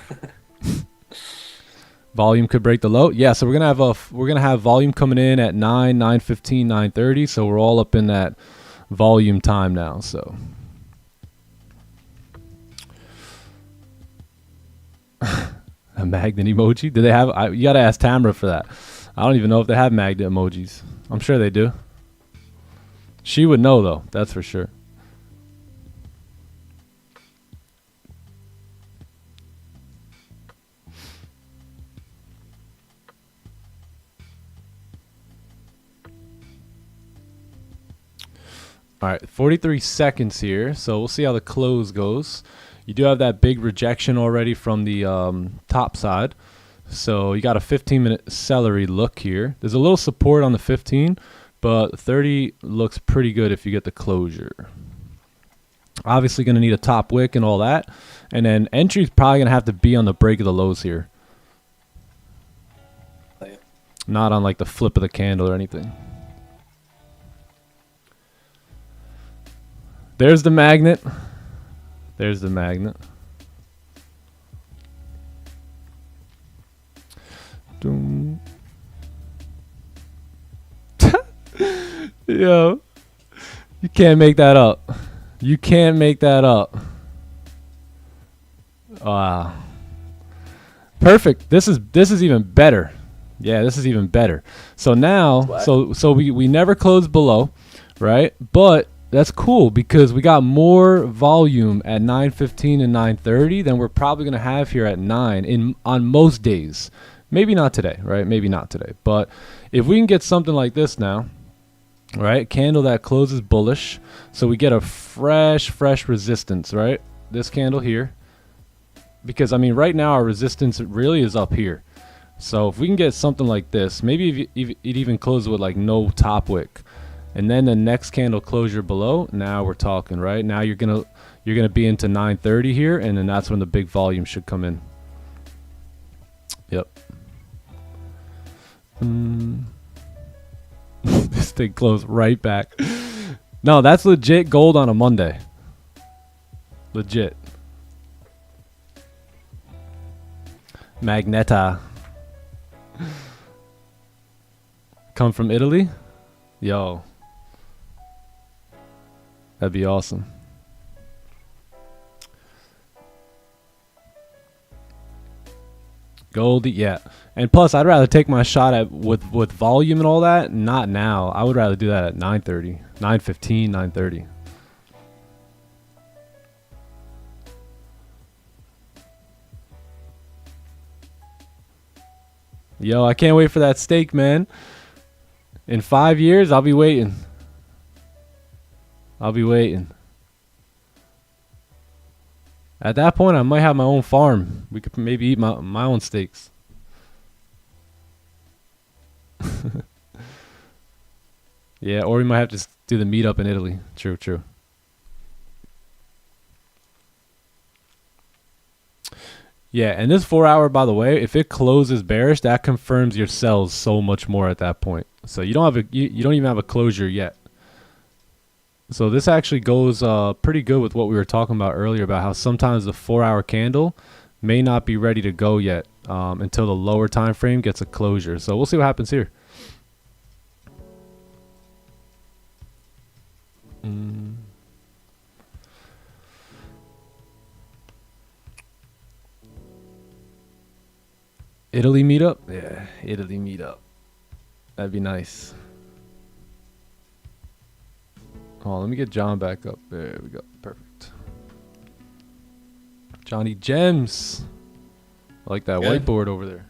Volume could break the low. Yeah, so we're gonna have volume coming in at 9:15, 9:30. So we're all up in that volume time now. So a magnet emoji? Do they have? You gotta ask Tamara for that. I don't even know if they have magnet emojis. I'm sure they do. She would know though. That's for sure. All right, 43 seconds here. So we'll see how the close goes. You do have that big rejection already from the top side. So you got a 15-minute celery look here. There's a little support on the 15, but 30 looks pretty good if you get the closure. Obviously going to need a top wick and all that. And then entry's probably going to have to be on the break of the lows here. Not on like the flip of the candle or anything. There's the magnet. There's the magnet. Doom. Yo, you can't make that up. You can't make that up. Wow. Perfect. This is even better. Yeah, this is even better. So now, so we never closed below, right? But that's cool because we got more volume at 9:15 and 9:30 than we're probably going to have here at 9 on most days. Maybe not today, right? Maybe not today. But if we can get something like this now, right? Candle that closes bullish. So we get a fresh resistance, right? This candle here. Because, I mean, right now our resistance really is up here. So if we can get something like this, maybe it even closes with like no top wick. And then the next candle closure below, now we're talking, right? Now you're gonna be into 9:30 here, and then that's when the big volume should come in. Yep. This thing closed right back. No, that's legit gold on a Monday. Legit. Magneta. Come from Italy? Yo. That'd be awesome. Goldie, yeah. And plus, I'd rather take my shot at with volume and all that. Not now. I would rather do that at 9:30, 9:15, 9:30. Yo, I can't wait for that steak, man. In 5 years, I'll be waiting. I'll be waiting. At that point, I might have my own farm. We could maybe eat my own steaks. Yeah, or we might have to do the meetup in Italy. True, true. Yeah, and this 4 hour, by the way, if it closes bearish, that confirms your sells so much more at that point. So you don't have you don't even have a closure yet. So this actually goes pretty good with what we were talking about earlier about how sometimes the 4 hour candle may not be ready to go yet until the lower time frame gets a closure. So we'll see what happens here. Italy meetup? Yeah, Italy meetup. That'd be nice. Oh, let me get John back up. There we go. Perfect. Johnny Gems. I like that Good. whiteboard over there.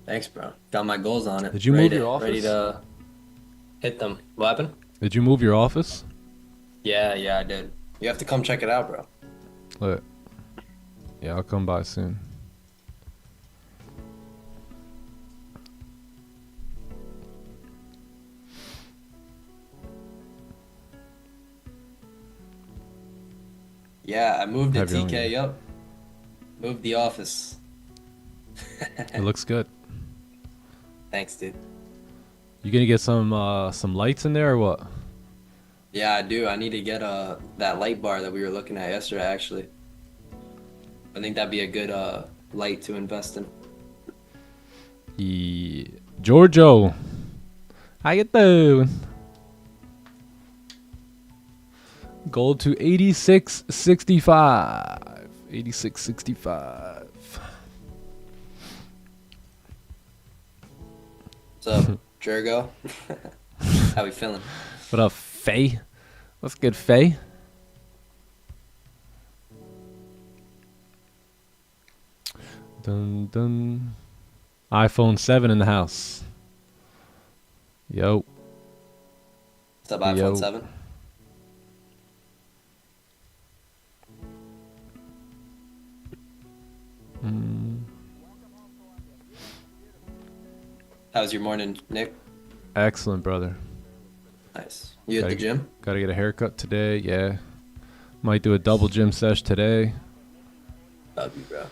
Thanks, bro. Got my goals on it. Did you move your office? Ready to hit them. What happened? Did you move your office? Yeah, I did. You have to come check it out, bro. Look. Yeah, I'll come by soon. Yeah, I moved to Have your own TK. game. Yup. Moved the office. It looks good. Thanks, dude. You gonna get some lights in there or what? Yeah, I do. I need to get that light bar that we were looking at yesterday, actually. I think that'd be a good light to invest in. Yeah. Giorgio, how you doing? Gold to 86.65. 86.65. What's up, Jergo? How we feeling? What up, Faye? What's good, Faye? Dun dun. iPhone 7 in the house. Yo. What's up, iPhone Yo. 7? How's your morning, Nick? Excellent, brother. Nice. You at the gym? Gotta get a haircut today, yeah. Might do a double gym sesh today. Love you, bro.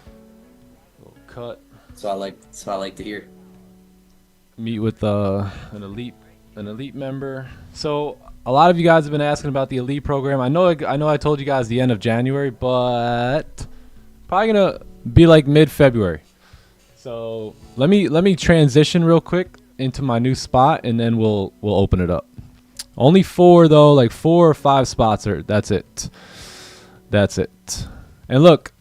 Little cut. That's what I like to hear. Meet with an elite member. So a lot of you guys have been asking about the elite program. I know I told you guys the end of January, but probably gonna be like mid-February. So let me transition real quick into my new spot, and then we'll open it up. Only 4 though, like 4 or 5 spots are. That's it. And look,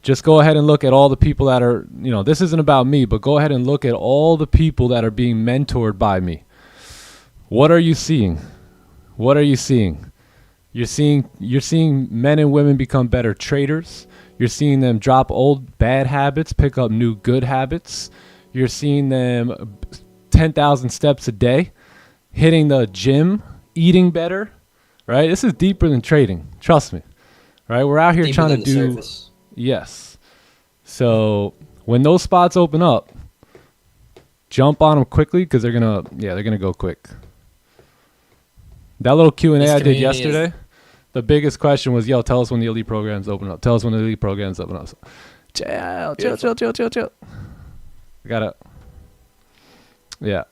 just go ahead and look at all the people that are. This isn't about me, but go ahead and look at all the people that are being mentored by me. What are you seeing? What are you seeing? You're seeing men and women become better traders. You're seeing them drop old bad habits, pick up new good habits. You're seeing them 10,000 steps a day, hitting the gym, eating better, right? This is deeper than trading. Trust me, right? We're out here Deeper trying than to the do, surface. yes. So when those spots open up, jump on them quickly because they're gonna go quick. That little Q&A This I did community yesterday, the biggest question was, yo, tell us when the elite programs open up. Tell us when the elite programs open up. So, chill. I gotta, yeah,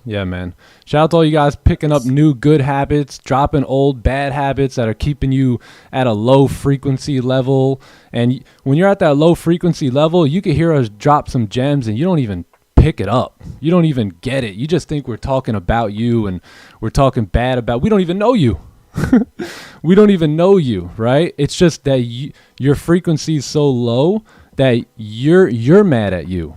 man. Shout out to all you guys picking up new good habits, dropping old bad habits that are keeping you at a low frequency level. And when you're at that low frequency level, you can hear us drop some gems and you don't even pick it up. You don't even get it. You just think we're talking about you and we're talking bad about. We don't even know you. We don't even know you, right? It's just that your frequency is so low that you're mad at you.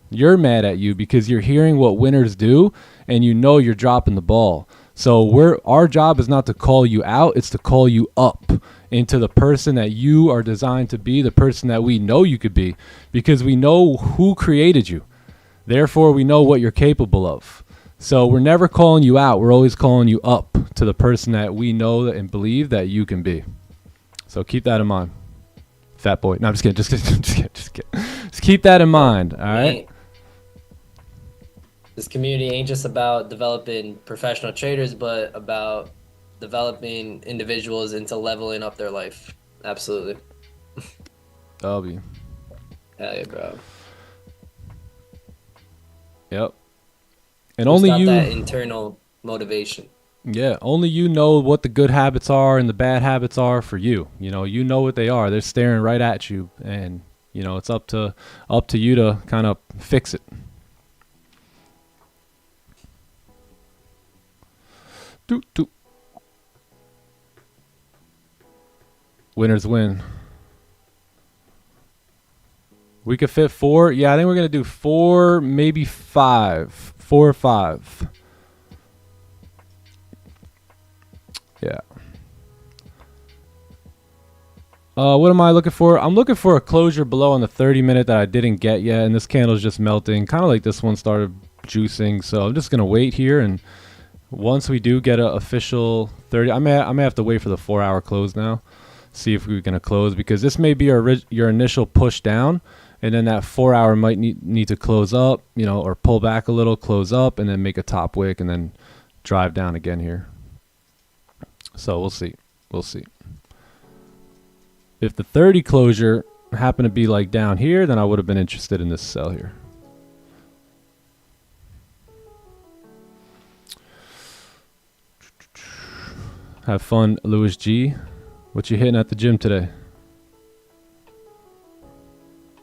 You're mad at you because you're hearing what winners do and you're dropping the ball. So our job is not to call you out, it's to call you up into the person that you are designed to be, the person that we know you could be, because we know who created you. Therefore, we know what you're capable of. So we're never calling you out, we're always calling you up to the person that we know and believe that you can be. So keep that in mind. Fat boy. No, I'm just kidding. Just keep that in mind, all right? This community ain't just about developing professional traders, but about developing individuals into leveling up their life. Absolutely. W. Hell yeah, bro. Yep. And only got you. That internal motivation. Yeah, only you know what the good habits are and the bad habits are for you. You know what they are. They're staring right at you, and it's up to you to kind of fix it. Doot. Winners win. We could fit 4. Yeah, I think we're gonna do 4, maybe 5. 4 or 5. Yeah. What am I looking for? I'm looking for a closure below on the 30-minute that I didn't get yet, and this candle's just melting, kind of like this one started juicing. So I'm just gonna wait here, and once we do get an official 30, I may have to wait for the 4-hour close now, see if we're gonna close, because this may be your initial push down, and then that 4-hour might need to close up, or pull back a little, close up, and then make a top wick, and then drive down again here. So we'll see. We'll see. If the 30 closure happened to be like down here, then I would have been interested in this sell here. Have fun, Louis G. What you hitting at the gym today?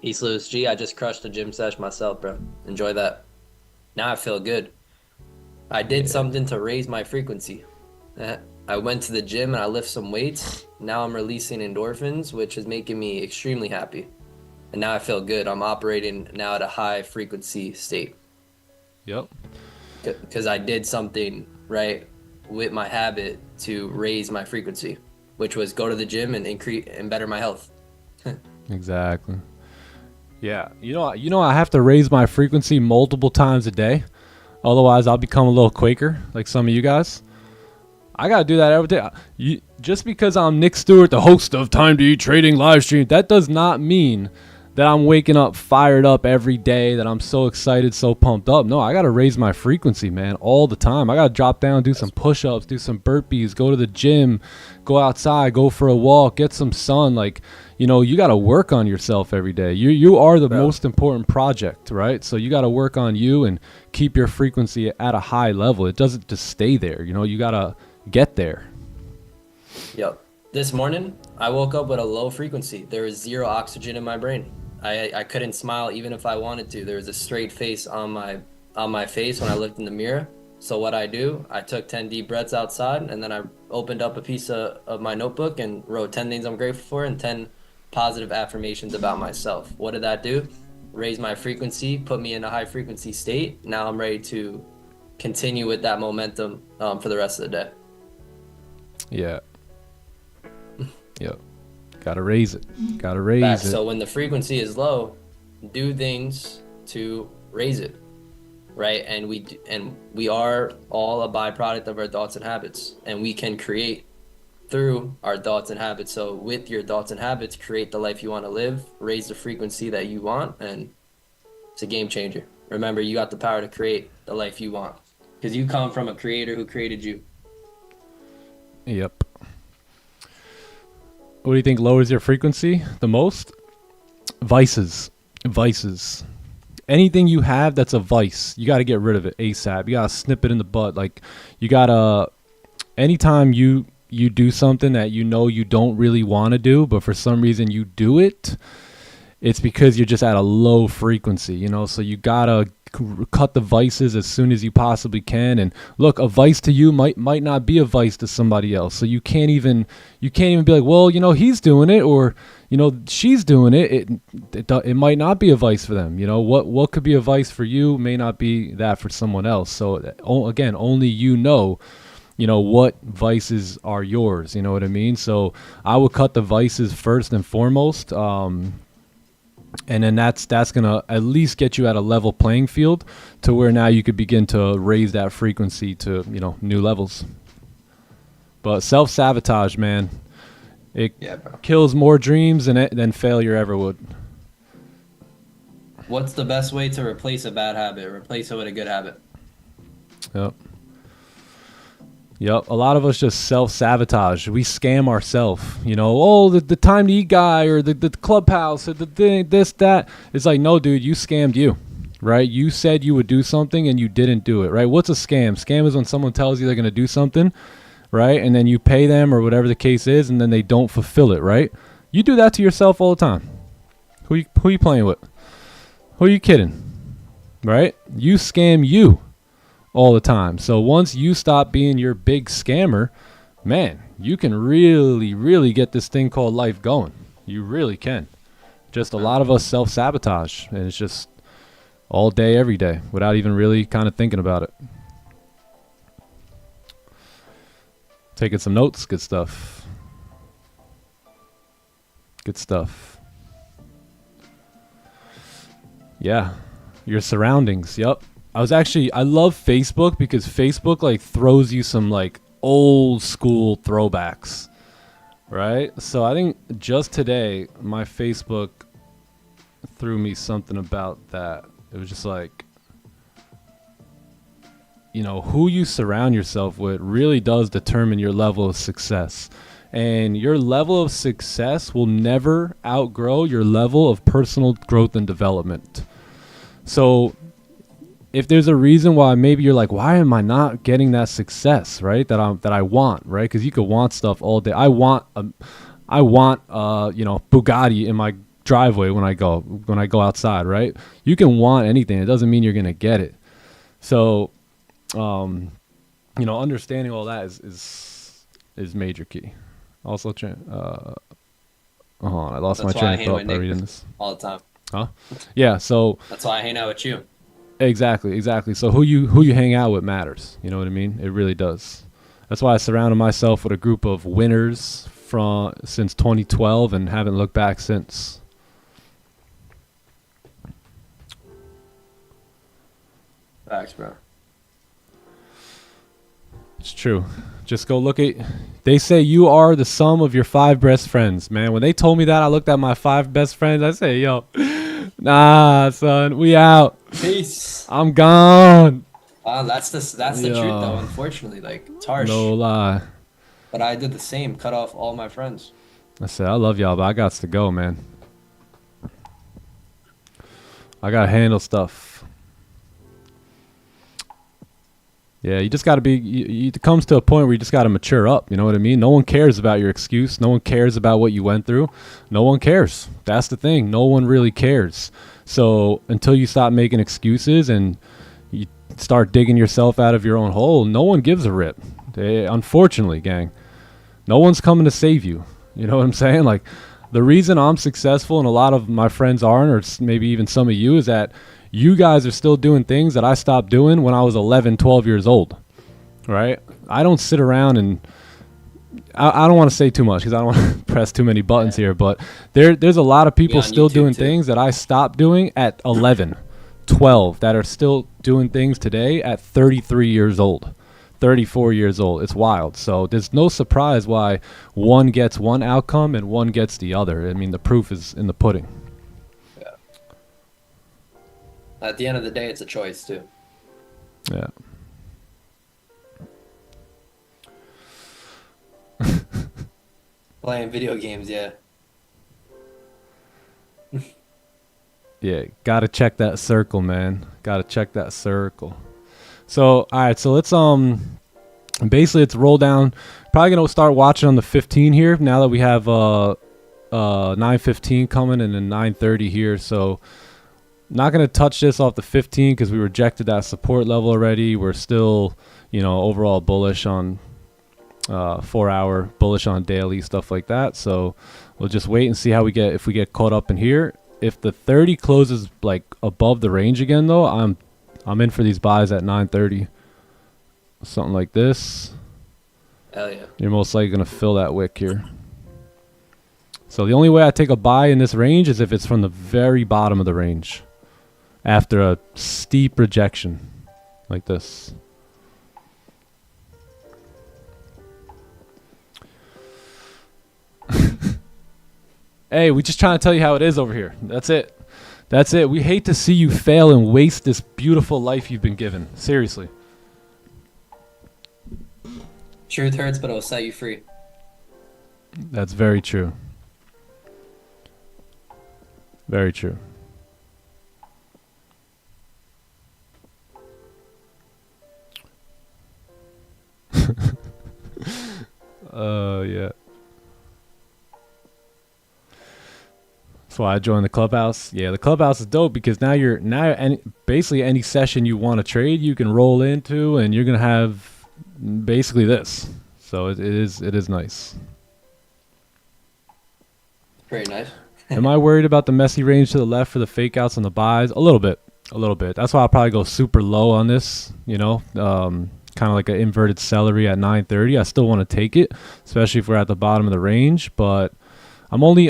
East Louis G, I just crushed a gym sesh myself, bro. Enjoy that. Now I feel good. I did something to raise my frequency. I went to the gym and I lift some weights. Now I'm releasing endorphins, which is making me extremely happy. And now I feel good. I'm operating now at a high frequency state. Yep. Because I did something right with my habit to raise my frequency, which was go to the gym and increase and better my health. Exactly. Yeah. You know, I have to raise my frequency multiple times a day. Otherwise, I'll become a little Quaker, like some of you guys. I got to do that every day. Just because I'm Nick Stewart, the host of Time to Eat Trading Livestream, that does not mean that I'm waking up fired up every day, that I'm so excited, so pumped up. No, I got to raise my frequency, man, all the time. I got to drop down, do some push-ups, do some burpees, go to the gym, go outside, go for a walk, get some sun. Like, you know, you got to work on yourself every day. You are the most important project, right? So you got to work on you and keep your frequency at a high level. It doesn't just stay there. You know, you got to get there. Yep. This morning, I woke up with a low frequency. There was zero oxygen in my brain. I couldn't smile even if I wanted to. There was a straight face on my face when I looked in the mirror. So what I do, I took 10 deep breaths outside, and then I opened up a piece of my notebook and wrote 10 things I'm grateful for and 10 positive affirmations about myself. What did that do? Raise my frequency, put me in a high frequency state. Now I'm ready to continue with that momentum for the rest of the day. Yeah. Yep. Gotta raise it. Gotta raise it. So when the frequency is low, do things to raise it, right? And we are all a byproduct of our thoughts and habits, and we can create through our thoughts and habits. So with your thoughts and habits, create the life you want to live, raise the frequency that you want, and it's a game changer. Remember, you got the power to create the life you want because you come from a creator who created you. Yep. What do you think lowers your frequency the most? Vices. Anything you have that's a vice, you got to get rid of it ASAP. You got to snip it in the butt. Like, you got to, anytime you do something that you know you don't really want to do, but for some reason you do it, it's because you're just at a low frequency, you know? So you got to cut the vices as soon as you possibly can. And look, a vice to you might not be a vice to somebody else. So you can't even be like, well, you know, he's doing it, or, you know, she's doing it. It might not be a vice for them. You know, what could be a vice for you may not be that for someone else. So again, only you know what vices are yours. You know what I mean? So I would cut the vices first and foremost. And then that's going to at least get you at a level playing field to where now you could begin to raise that frequency to, you know, new levels. But self-sabotage, man, it kills more dreams than failure ever would. What's the best way to replace a bad habit? Replace it with a good habit. Yep. A lot of us just self-sabotage. We scam ourselves. You know, oh, the time to eat guy, or the clubhouse, or the thing, this, that. It's like, no, dude, you scammed you, right? You said you would do something and you didn't do it, right? What's a scam? Scam is when someone tells you they're going to do something, right? And then you pay them or whatever the case is, and then they don't fulfill it, right? You do that to yourself all the time. Who you playing with? Who are you kidding, right? You scam you all the time. So once you stop being your big scammer, man, you can really, really get this thing called life going. You really can. Just a lot of us self-sabotage, and it's just all day, every day, without even really kind of thinking about it. Taking some notes. Good stuff. Good stuff. Yeah. Your surroundings. Yep. I love Facebook because Facebook like throws you some like old school throwbacks, right? So I think just today my Facebook threw me something about that. It was just like, you know, who you surround yourself with really does determine your level of success. And your level of success will never outgrow your level of personal growth and development. So if there's a reason why maybe you're like, why am I not getting that success, right? That I want, right? Because you could want stuff all day. I want Bugatti in my driveway when I go outside, right? You can want anything. It doesn't mean you're gonna get it. So, understanding all that is major key. Also, hold on, I lost my train of thought by reading this all the time. Huh? Yeah. So that's why I hang out with you. Exactly. So who you hang out with matters. You know what I mean? It really does. That's why I surrounded myself with a group of winners since 2012 and haven't looked back since. Facts, bro. It's true. Just go look at. They say you are the sum of your 5 best friends, man. When they told me that, I looked at my 5 best friends. I say, yo, nah, son, we out. Peace. I'm gone. That's the truth, though. Unfortunately, like, it's harsh. No lie. But I did the same. Cut off all my friends. I said, I love y'all, but I got to go, man. I got to handle stuff. Yeah, you just got to be, it comes to a point where you just got to mature up. You know what I mean? No one cares about your excuse. No one cares about what you went through. No one cares. That's the thing. No one really cares. So until you stop making excuses and you start digging yourself out of your own hole, no one gives a rip. Unfortunately, gang, no one's coming to save you. You know what I'm saying? Like, the reason I'm successful and a lot of my friends aren't, or maybe even some of you, is that you guys are still doing things that I stopped doing when I was 11, 12 years old, right? I don't sit around and I don't want to say too much because I don't want to press too many buttons here, but there's a lot of people still doing things that I stopped doing at 11, 12 that are still doing things today at 33 years old, 34 years old. It's wild. So there's no surprise why one gets one outcome and one gets the other. I mean, the proof is in the pudding. At the end of the day, it's a choice, too. Yeah. Playing video games, yeah. Yeah, gotta check that circle, man. Gotta check that circle. So, all right, so let's basically let's roll down. Probably gonna start watching on the 15 here now that we have 9:15 coming and then 9:30 here. So, not going to touch this off the 15 because we rejected that support level already. We're still, overall bullish on 4 hour, bullish on daily, stuff like that. So we'll just wait and see how if we get caught up in here. If the 30 closes like above the range again, though, I'm in for these buys at 9:30. Something like this. Hell yeah. You're most likely going to fill that wick here. So the only way I take a buy in this range is if it's from the very bottom of the range. After a steep rejection like this. Hey, we just trying to tell you how it is over here. That's it. That's it. We hate to see you fail and waste this beautiful life you've been given. Seriously. Truth hurts, but it'll set you free. That's very true. Very true. Yeah. That's why I joined the clubhouse. Yeah, the clubhouse is dope because now basically any session you want to trade, you can roll into, and you're gonna have basically this. So it is nice. Very nice. Am I worried about the messy range to the left for the fake outs on the buys? A little bit. That's why I'll probably go super low on this. Kind of like an inverted celery at 9:30. I still want to take it, especially if we're at the bottom of the range. But I'm only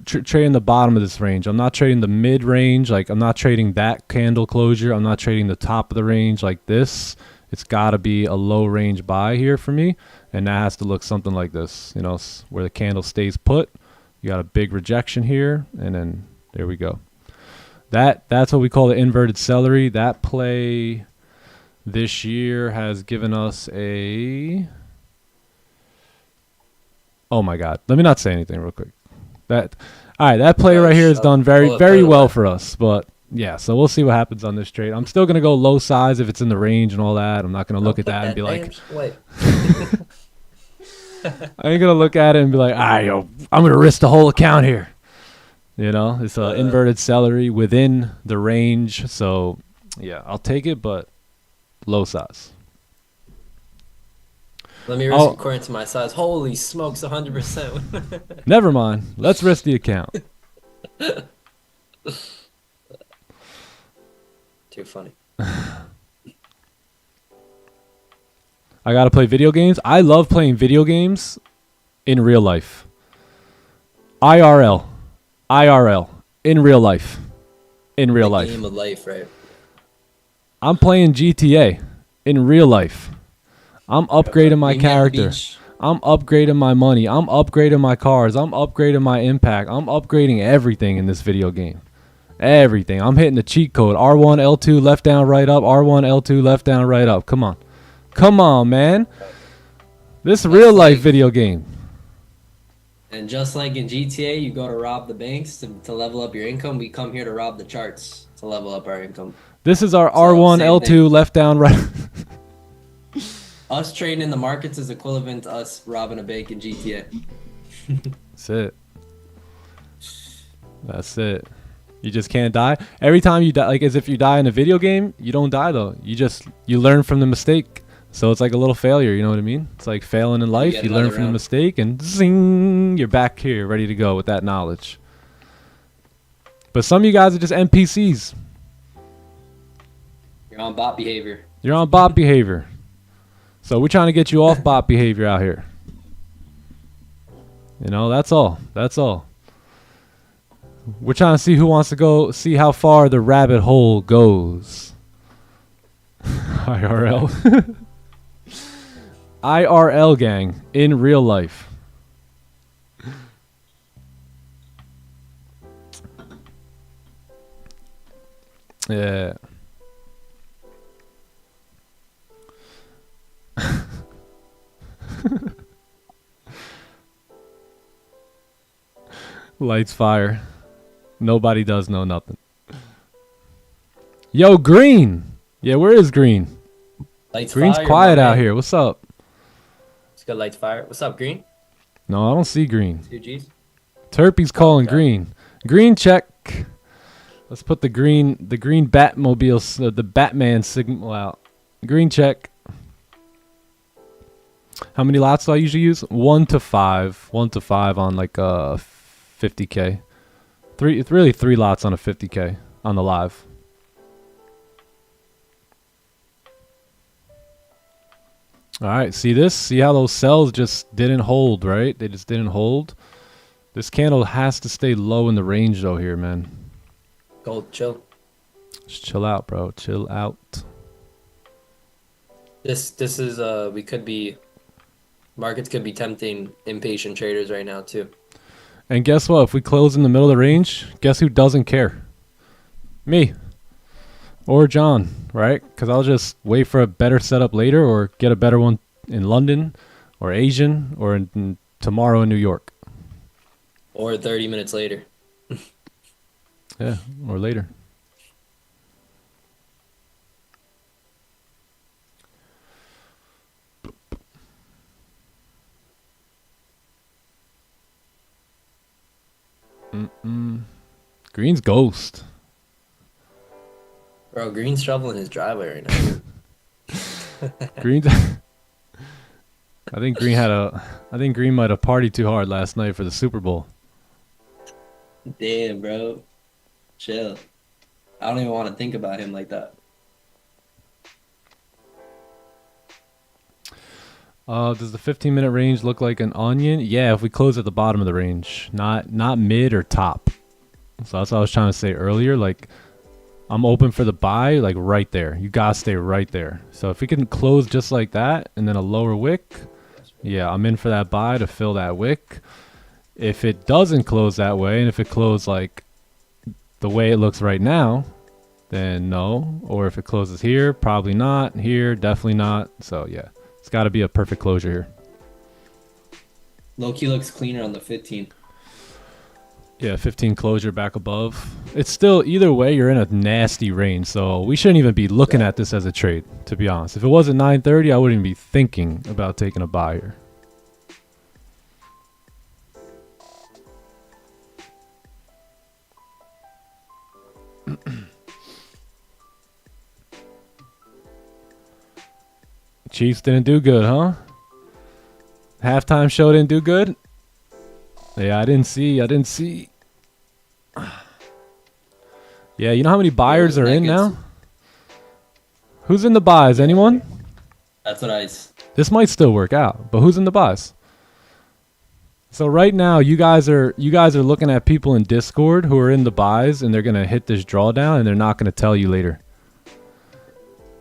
trading the bottom of this range. I'm not trading the mid range. Like, I'm not trading that candle closure. I'm not trading the top of the range like this. It's got to be a low range buy here for me, and that has to look something like this. Where the candle stays put. You got a big rejection here, and then there we go. That's what we call the inverted celery. That play this year has given us a Oh my God. Let me not say anything real quick. All right, that play Oh, right here has done very, pull it very well away. for us. But yeah, so we'll see what happens on this trade. I'm still gonna go low size if it's in the range and all that. I'm not gonna look at that and be like, wait. I ain't gonna look at it and be like, yo, I'm gonna risk the whole account here. You know, it's inverted celery within the range. So yeah, I'll take it, but low size. Let me risk according to my size. Holy smokes, 100%. Never mind. Let's risk the account. Too funny. I gotta play video games. I love playing video games in real life. IRL. In real life. In real life. Game of life, right? I'm playing GTA in real life. I'm upgrading my character. I'm upgrading my money. I'm upgrading my cars. I'm upgrading my impact. I'm upgrading everything in this video game. Everything. I'm hitting the cheat code. R1, L2, left down, right up. R1, L2, left down, right up. Come on. Come on, man. This real life video game. And just like in GTA, you go to rob the banks to level up your income. We come here to rob the charts to level up our income. This is our So, R1, same L2, thing. left down, right. Us trading in the markets is equivalent to us robbing a bank in GTA. That's it. That's it. You just can't die. Every time you die, like as if you die in a video game, you don't die though. You learn from the mistake. So it's like a little failure, you know what I mean? It's like failing in life. get You learn another from the round. mistake and zing, you're back here ready to go with that knowledge. But some of you guys are just NPCs. You're on bot behavior. You're on bot behavior. So we're trying to get you off bot behavior out here. You know, that's all. That's all. We're trying to see who wants to go, see how far the rabbit hole goes. IRL. IRL gang in real life. Yeah. Lights fire. Nobody does know nothing. Yo, Green. Yeah, where is Green? Lights Green's fire, quiet my out man. here. What's up? It's got lights fire. What's up, Green? No, I don't see Green. 2Gs. Terpy's calling Okay. Green. Green check. Let's put the green Batmobile, the Batman signal out. Green check. How many lots do I usually use? 1 to 5. 1 to 5 on like 50K. It's really 3 lots on a 50K on the live. All right, see this? See how those cells just didn't hold, right? They just didn't hold. This candle has to stay low in the range though here, man. Gold, chill. Just chill out, bro. Chill out. This is markets could be tempting impatient traders right now too. And guess what? If we close in the middle of the range, guess who doesn't care? Me. Or John, right? Because I'll just wait for a better setup later or get a better one in London or Asian or tomorrow in New York. Or 30 minutes later. Yeah, or later. Green's ghost. Bro, Green's shoveling his driveway right now. Green's I think Green might have partied too hard last night for the Super Bowl. Damn, bro. Chill. I don't even want to think about him like that. Does the 15-minute range look like an onion? Yeah, if we close at the bottom of the range, not mid or top. So that's what I was trying to say earlier. Like, I'm open for the buy, like right there. You gotta stay right there. So if we can close just like that and then a lower wick, yeah, I'm in for that buy to fill that wick. If it doesn't close that way, and if it closes like the way it looks right now, then no. Or if it closes here, probably not. Here, definitely not. So yeah, it's got to be a perfect closure here. Low-key looks cleaner on the 15. Yeah, 15 closure back above. It's still, either way, you're in a nasty range. So we shouldn't even be looking at this as a trade, to be honest. If it wasn't 930, I wouldn't be thinking about taking a buy here. Chiefs didn't do good, huh? Halftime show didn't do good? Yeah, I didn't see. Yeah, you know how many buyers are in now? Who's in the buys? Anyone? That's what This might still work out, but who's in the buys? So right now, you guys are looking at people in Discord who are in the buys, and they're gonna hit this drawdown, and they're not gonna tell you later.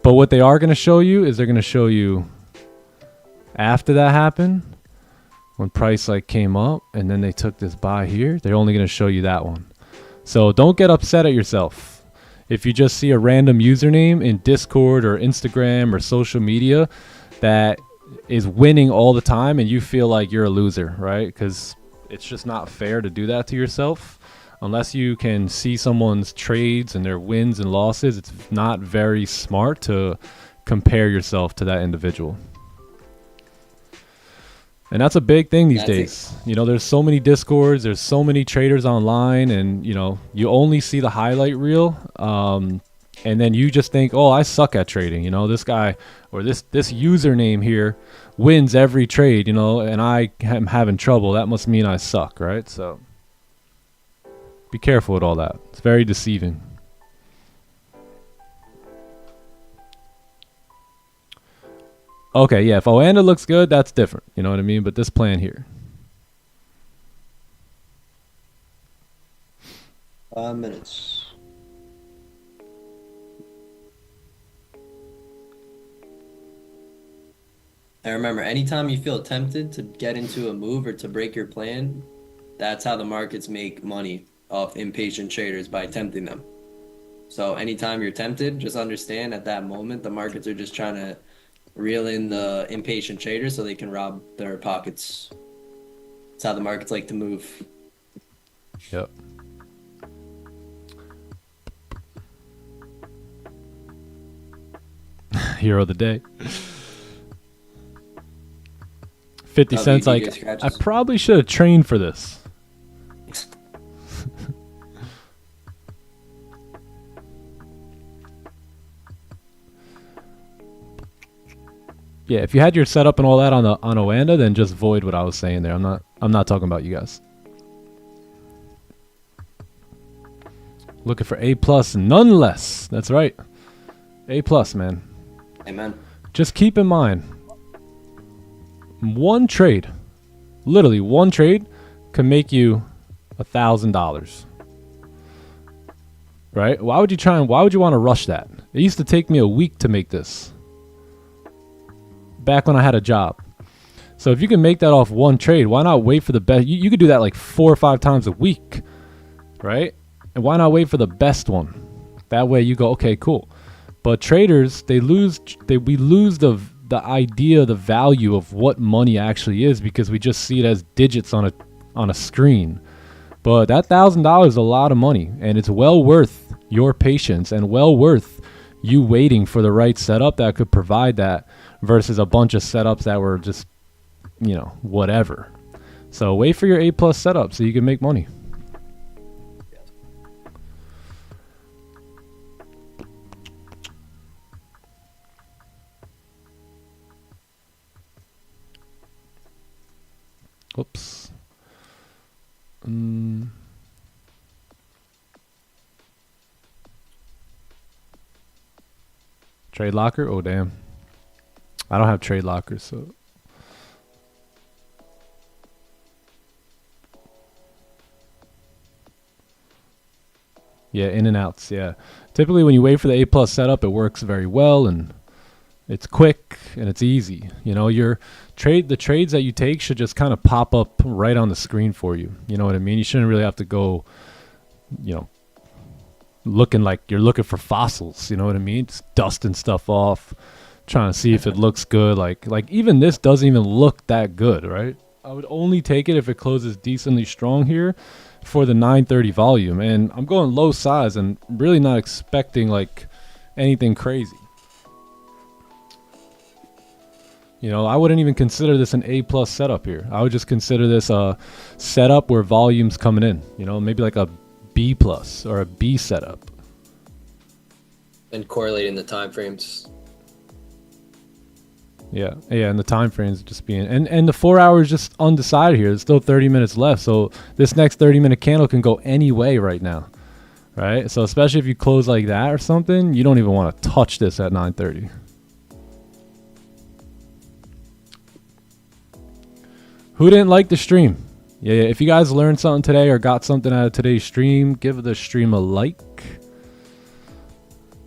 But what they are gonna show you is they're gonna show you after that happened, when price like came up, and then they took this buy here. They're only gonna show you that one. So don't get upset at yourself if you just see a random username in Discord or Instagram or social media that is winning all the time and you feel like you're a loser, right? Because it's just not fair to do that to yourself. Unless you can see someone's trades and their wins and losses, it's not very smart to compare yourself to that individual. And that's a big thing these days. You know, there's so many Discords, there's so many traders online, and you know, you only see the highlight reel, and then you just think, oh, I suck at trading. You know, this guy or this username here wins every trade, you know, and I am having trouble. That must mean I suck, right? So be careful with all that. It's very deceiving. Okay, yeah, if Oanda looks good, that's different. You know what I mean? But this plan here. 5 minutes. And remember, anytime you feel tempted to get into a move or to break your plan, that's how the markets make money off impatient traders, by tempting them. So anytime you're tempted, just understand at that moment, the markets are just trying to reel in the impatient traders so they can rob their pockets. That's how the markets like to move. Yep. Hero of the day. 50 cents. Like, I probably should have trained for this. Yeah, if you had your setup and all that on Oanda, then just void what I was saying there. I'm not talking about you guys. Looking for A+, none less. That's right. A+, man. Amen. Just keep in mind, one trade, literally one trade, can make you $1,000. Right? Why would you want to rush that? It used to take me a week to make this. Back when I had a job. So if you can make that off one trade, why not wait for the best? You could do that like 4 or 5 times a week, right? And why not wait for the best one? That way you go, okay, cool. But traders, we lose the idea, the value of what money actually is, because we just see it as digits on a screen. But that $1,000 is a lot of money, and it's well worth your patience and well worth you waiting for the right setup that could provide that, versus a bunch of setups that were just, you know, whatever. So wait for your A+ setup so you can make money. Oops. Trade locker? Oh, damn. I don't have trade lockers, so. Yeah, in and outs, yeah. Typically when you wait for the A+ setup, it works very well, and it's quick and it's easy. You know, the trades that you take should just kind of pop up right on the screen for you. You know what I mean? You shouldn't really have to go, you know, looking like you're looking for fossils. You know what I mean? Just dusting stuff off, trying to see if it looks good. Like even this doesn't even look that good, right? I would only take it if it closes decently strong here for the 930 volume. And I'm going low size and really not expecting like anything crazy. You know, I wouldn't even consider this an A plus setup here. I would just consider this a setup where volume's coming in. You know, maybe like a B plus or a B setup. And correlating the time frames. Yeah, and the time frames just being and the 4 hours just undecided here. There's still 30 minutes left, so this next 30-minute candle can go any way right now, right? So especially if you close like that or something, you don't even want to touch this at 9:30. Who didn't like the stream? Yeah, if you guys learned something today or got something out of today's stream, give the stream a like,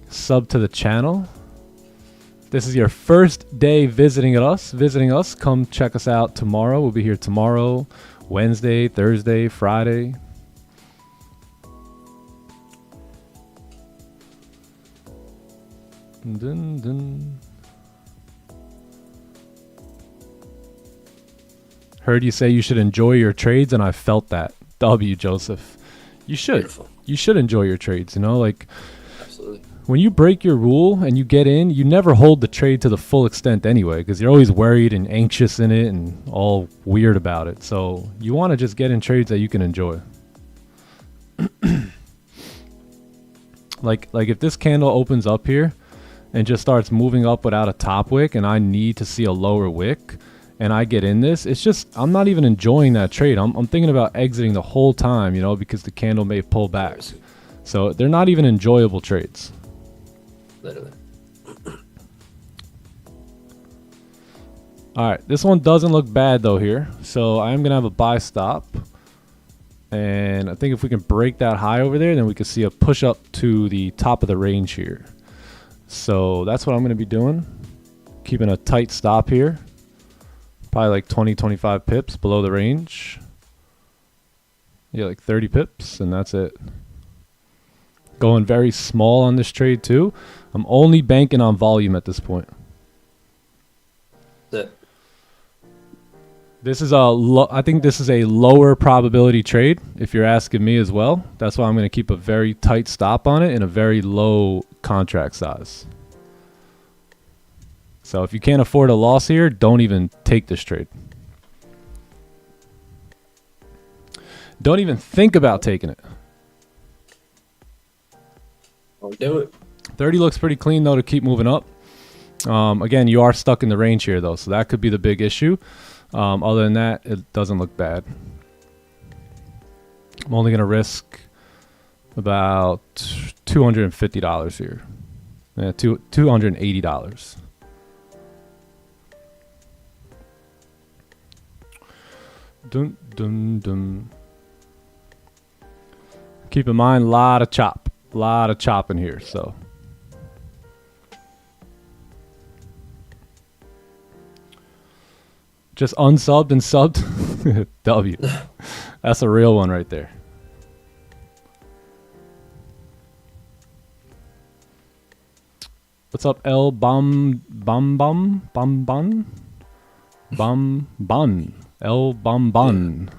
sub to the channel. This is your first day visiting us, come check us out tomorrow. We'll be here tomorrow, Wednesday, Thursday, Friday. Dun, dun. Heard you say you should enjoy your trades, and I felt that. W, Joseph. You should. Beautiful. You should enjoy your trades, you know, like Absolutely. when you break your rule and you get in, you never hold the trade to the full extent anyway, because you're always worried and anxious in it and all weird about it. So you want to just get in trades that you can enjoy. like if this candle opens up here and just starts moving up without a top wick and I need to see a lower wick and I get in this, it's just, I'm not even enjoying that trade. I'm thinking about exiting the whole time, you know, because the candle may pull back. So they're not even enjoyable trades. Literally. All right, this one doesn't look bad though here. So I am gonna have a buy stop. And I think if we can break that high over there, then we can see a push up to the top of the range here. So that's what I'm gonna be doing. Keeping a tight stop here. Probably like 20, 25 pips below the range. Yeah, like 30 pips, and that's it. Going very small on this trade too. I'm only banking on volume at this point. That's it. This is I think this is a lower probability trade, if you're asking me as well. That's why I'm going to keep a very tight stop on it and a very low contract size. So if you can't afford a loss here, don't even take this trade. Don't even think about taking it. Don't do it. 30 looks pretty clean though to keep moving up. Again, you are stuck in the range here though, so that could be the big issue. Other than that, it doesn't look bad. I'm only going to risk about $250 here. Yeah, $280. Dun, dun, dun. Keep in mind, a lot of chopping here, so. Just unsubbed and subbed. W. That's a real one right there. What's up, L Bum Bum Bum Bum Bun? Bum Bun. L Bum Bun.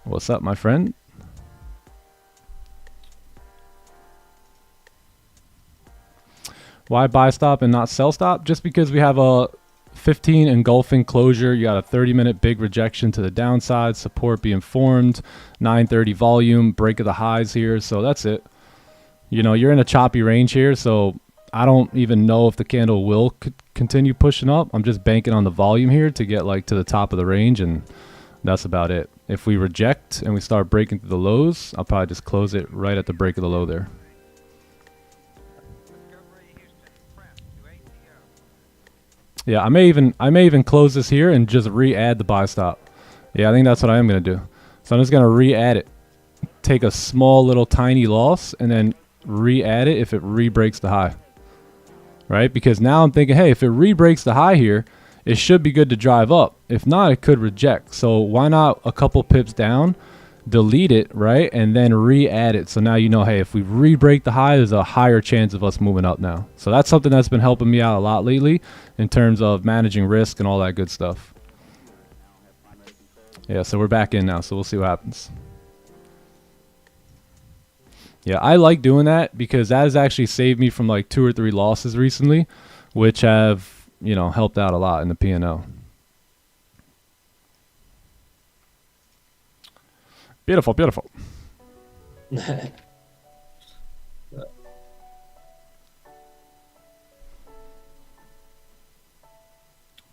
What's up, my friend? Why buy stop and not sell stop? Just because we have a 15 engulfing closure. You got a 30-minute big rejection to the downside. Support being formed. 930 volume. Break of the highs here. So that's it. You know, you're in a choppy range here. So I don't even know if the candle will continue pushing up. I'm just banking on the volume here to get like to the top of the range. And that's about it. If we reject and we start breaking through the lows, I'll probably just close it right at the break of the low there. Yeah, I may even close this here and just re-add the buy stop. Yeah, I think that's what I am going to do. So I'm just going to re-add it. Take a small little tiny loss and then re-add it if it re-breaks the high. Right? Because now I'm thinking, hey, if it re-breaks the high here, it should be good to drive up. If not, it could reject. So why not a couple pips down, delete it, right? And then re-add it. So now you know, hey, if we re-break the high, there's a higher chance of us moving up now. So that's something that's been helping me out a lot lately in terms of managing risk and all that good stuff. Yeah, so we're back in now, so we'll see what happens. Yeah, I like doing that because that has actually saved me from like 2 or 3 losses recently, which have, you know, helped out a lot in the P&L. Beautiful, beautiful.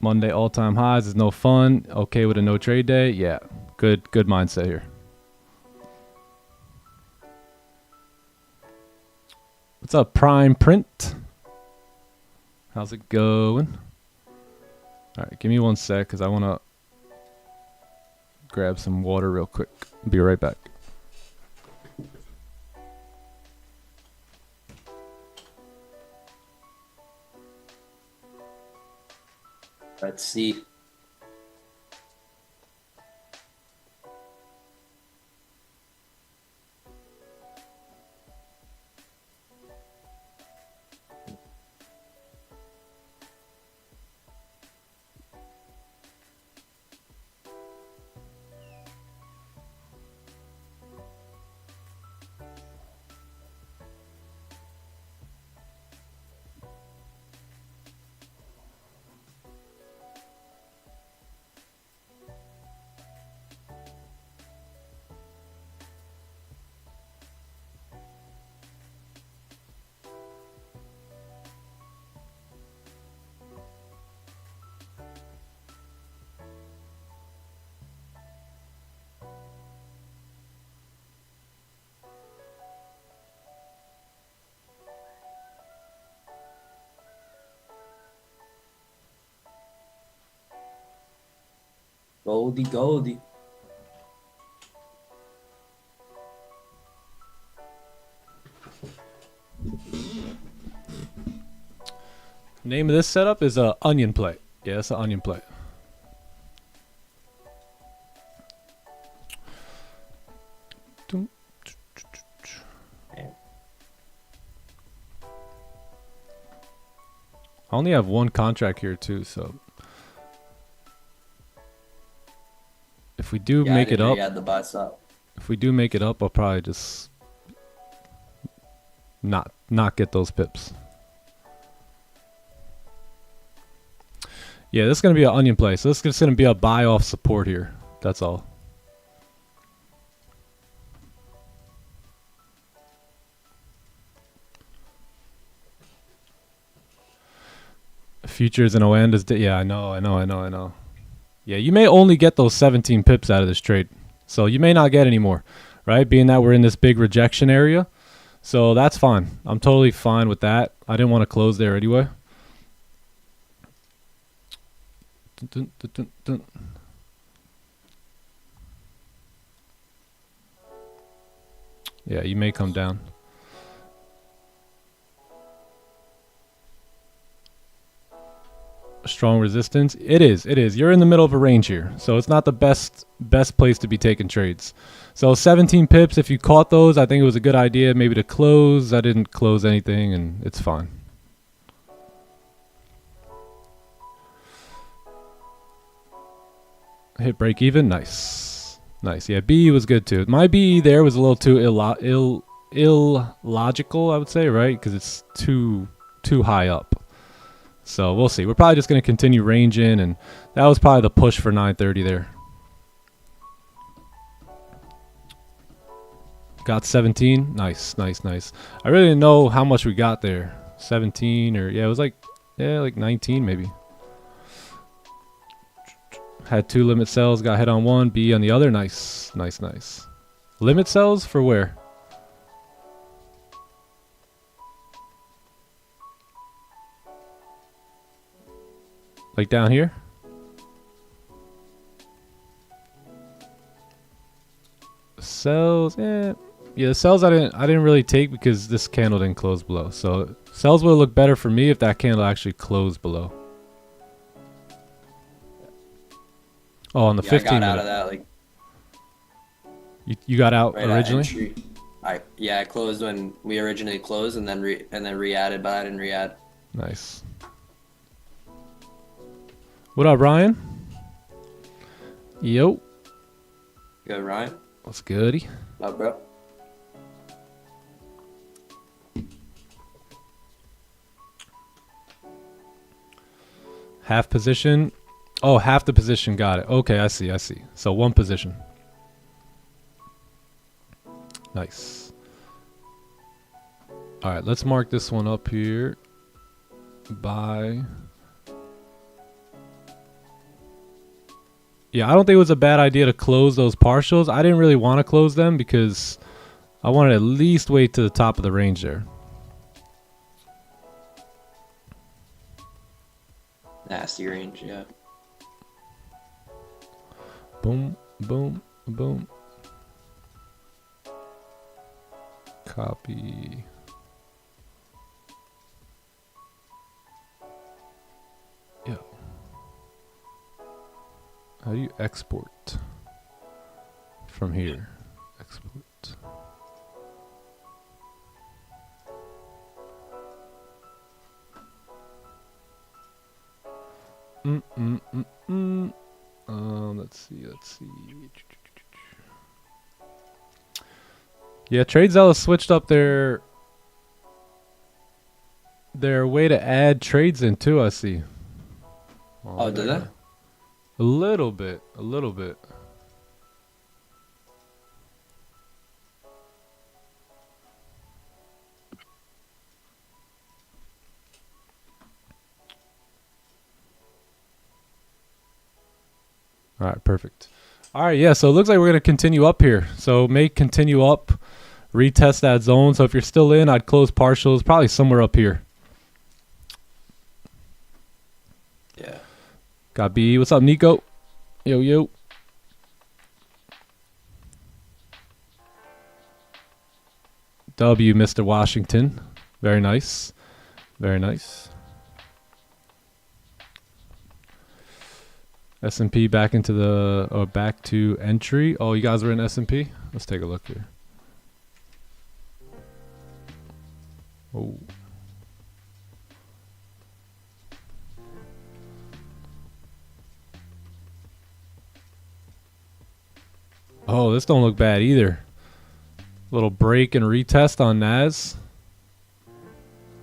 Monday all-time highs is no fun. Okay with a no trade day. Yeah, good mindset here. What's up, Prime Print? How's it going? All right, give me 1 sec because I want to grab some water real quick. I'll be right back. Let's see. Goldie, Goldie. Name of this setup is a onion plate. Yeah, it's an onion plate. I only have 1 contract here too, so if we do make it up, the buy stop. if we do make it up, I'll probably just not get those pips. Yeah, this is going to be an onion play. So this is just going to be a buy off support here. That's all. Futures and OAND is... Yeah, I know. Yeah, you may only get those 17 pips out of this trade. So you may not get any more, right? Being that we're in this big rejection area. So that's fine. I'm totally fine with that. I didn't want to close there anyway. Dun, dun, dun, dun. Yeah, you may come down. Strong resistance. It is. You're in the middle of a range here, so it's not the best place to be taking trades. So 17 pips, if you caught those, I think it was a good idea maybe to close. I didn't close anything, and it's fine. Hit break even. Nice. Yeah, B was good too. My B there was a little too illogical, I would say, right? Because it's too high up. So we'll see. We're probably just going to continue ranging, and that was probably the push for 930 there. Got 17. Nice. I really didn't know how much we got there. 17 or yeah, it was like 19 maybe. Had 2 limit sells, got hit on 1, B on the other. Nice. Limit sells for where? Like down here? Sells, yeah, the sells I didn't really take because this candle didn't close below. So sells will look better for me if that candle actually closed below. Oh, on the 15 I got minute. out of that like. You got out Right originally? I closed when we originally closed, and then re-added, but I didn't re-add. Nice. What up, Ryan? Yo. Good, Ryan. What's goody? Love, bro. Half position. Oh, half the position. Got it. Okay, I see. I see. So one position. Nice. All right, let's mark this one up here. Buy. Yeah, I don't think it was a bad idea to close those partials. I didn't really want to close them because I wanted to at least wait to the top of the range there. Nasty range, yeah. Boom, boom, boom. Copy. Yo. How do you export from here? Export. Let's see. Yeah, TradeZealous switched up their way to add trades in too, I see. Oh, did they? A little bit. All right, perfect. All right, yeah, so it looks like we're going to continue up here. So may continue up, retest that zone. So if you're still in, I'd close partials, probably somewhere up here. Yeah. Got B. What's up, Nico? Yo, yo. W, Mr. Washington. Very nice. Very nice. S&P back into the, or back to entry. Oh, you guys were in S&P? Let's take a look here. Oh. Oh, this don't look bad either. Little break and retest on NAS.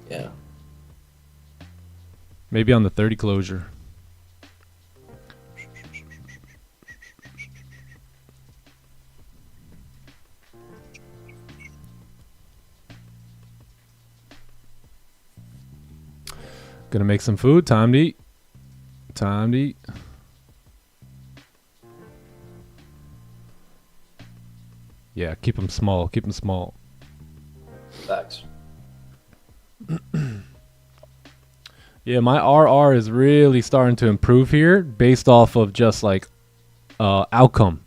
Yeah. Maybe on the 30 closure. Gonna make some food. Time to eat. Time to eat. Yeah, keep them small. Keep them small. Facts. Yeah, my RR is really starting to improve here based off of just like outcome.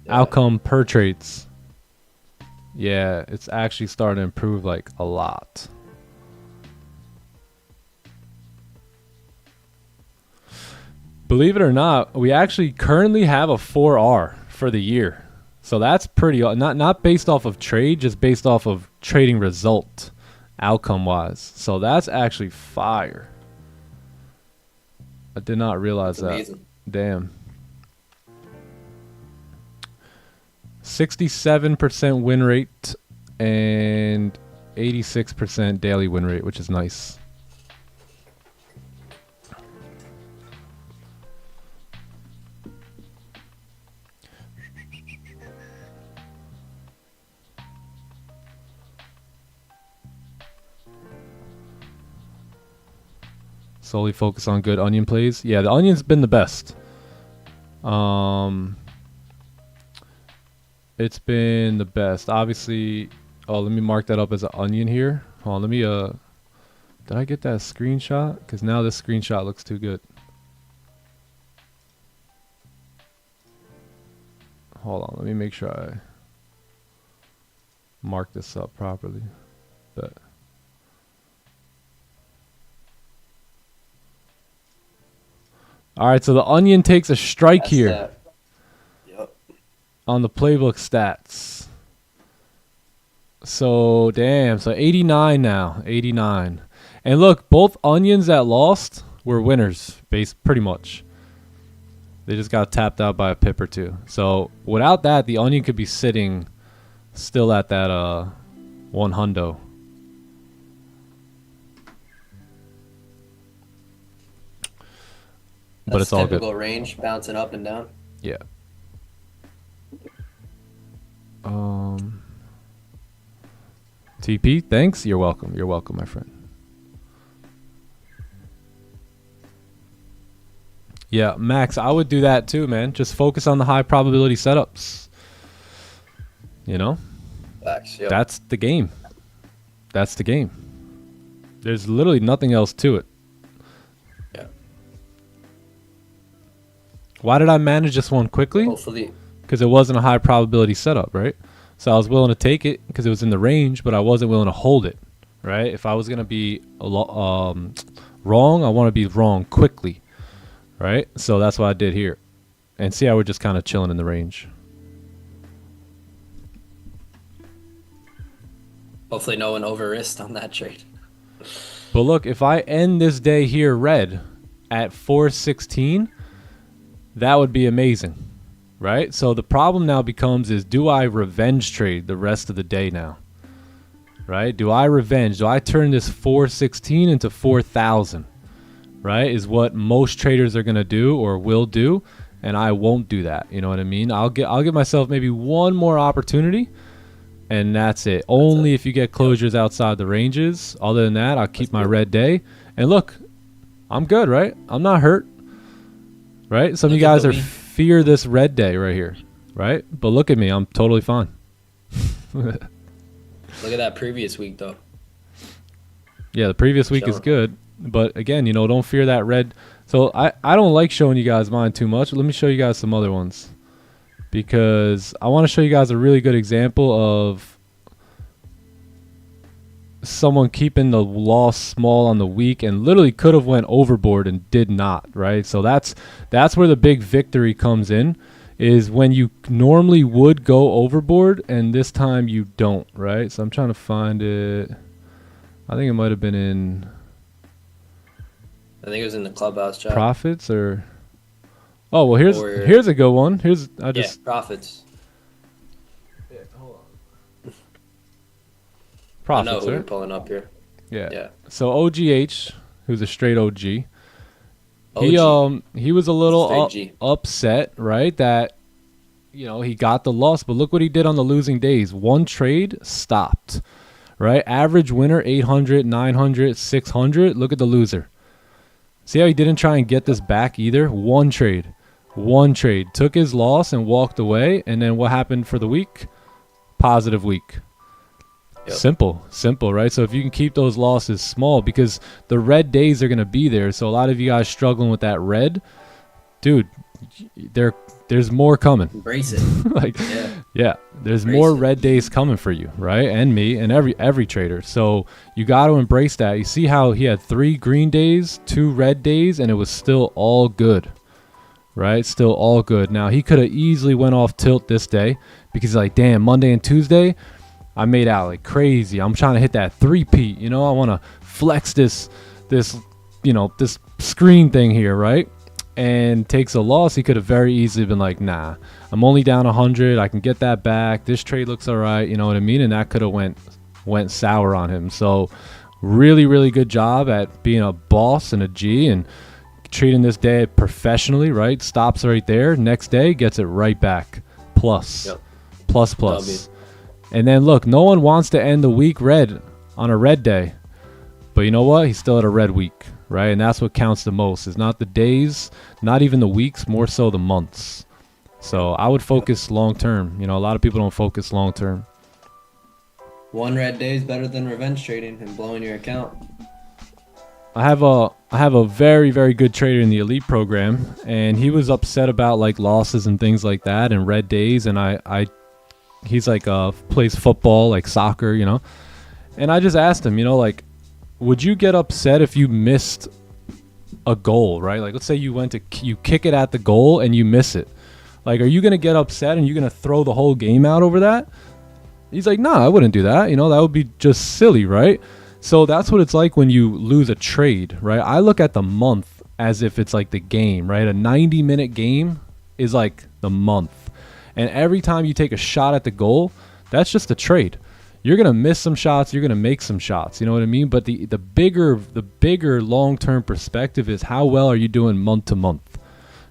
Yeah. Outcome per trades. Yeah, it's actually starting to improve like a lot. Believe it or not, we actually currently have a 4R for the year. So that's pretty, not based off of trade, just based off of trading result, outcome wise. So that's actually fire. I did not realize that. Amazing. Damn. 67% win rate and 86% daily win rate, which is nice. Solely focus on good onion plays. Yeah, the onion's been the best. It's been the best. Obviously, oh, let me mark that up as an onion here. Hold on, let me did I get that screenshot? Because now this screenshot looks too good. Hold on, let me make sure I mark this up properly. But all right, so the onion takes a strike That's here that. Yep. on the playbook stats. So, damn. So, 89 now. 89. And look, both onions that lost were winners, pretty much. They just got tapped out by a pip or two. So without that, the onion could be sitting still at that 100. But it's all good. Typical range, bouncing up and down. Yeah. TP, thanks. You're welcome. You're welcome, my friend. Yeah, Max, I would do that too, man. Just focus on the high probability setups. You know? Facts, yep. That's the game. That's the game. There's literally nothing else to it. Yeah. Why did I manage this one quickly? Hopefully. Because it wasn't a high probability setup, right? So I was willing to take it because it was in the range, but I wasn't willing to hold it, right? If I was going to be wrong, I want to be wrong quickly, right? So that's what I did here. And see how we're just kind of chilling in the range. Hopefully no one over-risked on that trade. But look, if I end this day here red at 416, that would be amazing. Right? So the problem now becomes is, do I revenge trade the rest of the day now? Right? Do I revenge? Do I turn this 416 into 4,000? Right? Is what most traders are going to do or will do, and I won't do that. You know what I mean? I'll give myself maybe one more opportunity, and that's it. Only if you get closures outside the ranges. Other than that, I'll keep my red day. And look, I'm good, right? I'm not hurt. Right? Some of you guys are fear this red day right here, right? But look at me, I'm totally fine. Look at that previous week, though. Yeah, the previous week is good, but again, you know, don't fear that red. So I don't like showing you guys mine too much. Let me show you guys some other ones, because I want to show you guys a really good example of someone keeping the loss small on the week and literally could have went overboard and did not, right? So that's where the big victory comes in, is when you normally would go overboard and this time you don't, right? So I'm trying to find it. I think it might have been in, I think it was in the clubhouse chat. profits or, oh well, here's a good one. Profits. Profits, I know who right? you're pulling up here. Yeah. So OGH, who's a straight OG, OG. he was a little Straight G. upset, right? That, you know, he got the loss, but look what he did on the losing days. One trade stopped, right? Average winner 800, 900, 600. Look at the loser. See how he didn't try and get this back either? One trade, took his loss and walked away. And then what happened for the week? Positive week. Yep. Simple, right? So if you can keep those losses small, because the red days are going to be there. So a lot of you guys struggling with that red, dude, there's more coming. Embrace it. There's more red days coming for you, right? And me and every trader. So you got to embrace that. You see how he had 3 green days, 2 red days, and it was still all good, right? Still all good. Now he could have easily went off tilt this day, because like, damn, Monday and Tuesday I made out like crazy. I'm trying to hit that 3-peat. You know, I want to flex this screen thing here, right? And takes a loss. He could have very easily been like, nah, I'm only down 100. I can get that back. This trade looks all right. You know what I mean? And that could have went sour on him. So really, really good job at being a boss and a G and treating this day professionally, right? Stops right there. Next day, gets it right back. Plus. Yep. Plus. And then look, no one wants to end the week red on a red day. But you know what? He still had a red week, right? And that's what counts the most. It's not the days, not even the weeks, more so the months. So I would focus long term. You know, a lot of people don't focus long term. One red day is better than revenge trading and blowing your account. I have a very, very good trader in the elite program, and he was upset about like losses and things like that and red days, and he's like plays football, like soccer, you know. And I just asked him, you know, like, would you get upset if you missed a goal, right? Like, let's say you kick it at the goal and you miss it. Like, are you going to get upset and you're going to throw the whole game out over that? He's like, nah, I wouldn't do that. You know, that would be just silly, right? So that's what it's like when you lose a trade, right? I look at the month as if it's like the game, right? A 90-minute game is like the month. And every time you take a shot at the goal, that's just a trade. You're going to miss some shots, you're going to make some shots, you know what I mean? But the bigger long-term perspective is how well are you doing month to month?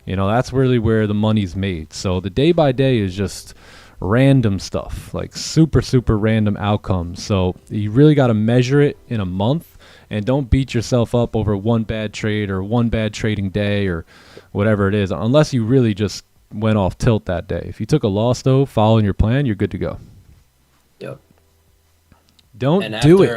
You know, that's really where the money's made. So the day by day is just random stuff, like super random outcomes. So you really got to measure it in a month, and don't beat yourself up over one bad trade or one bad trading day or whatever it is, unless you really just went off tilt that day. If you took a loss though, following your plan, you're good to go. Yep. Don't do it.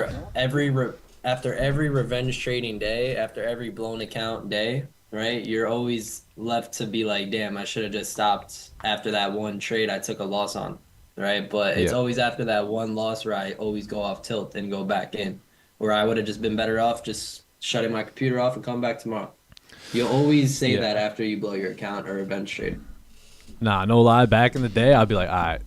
After every revenge trading day, after every blown account day, right? You're always left to be like, damn, I should have just stopped after that one trade I took a loss on, right? But it's always after that one loss where I always go off tilt and go back in, where I would have just been better off just shutting my computer off and coming back tomorrow. You'll always say that after you blow your account or revenge trade. Nah, no lie. Back in the day, I'd be like, all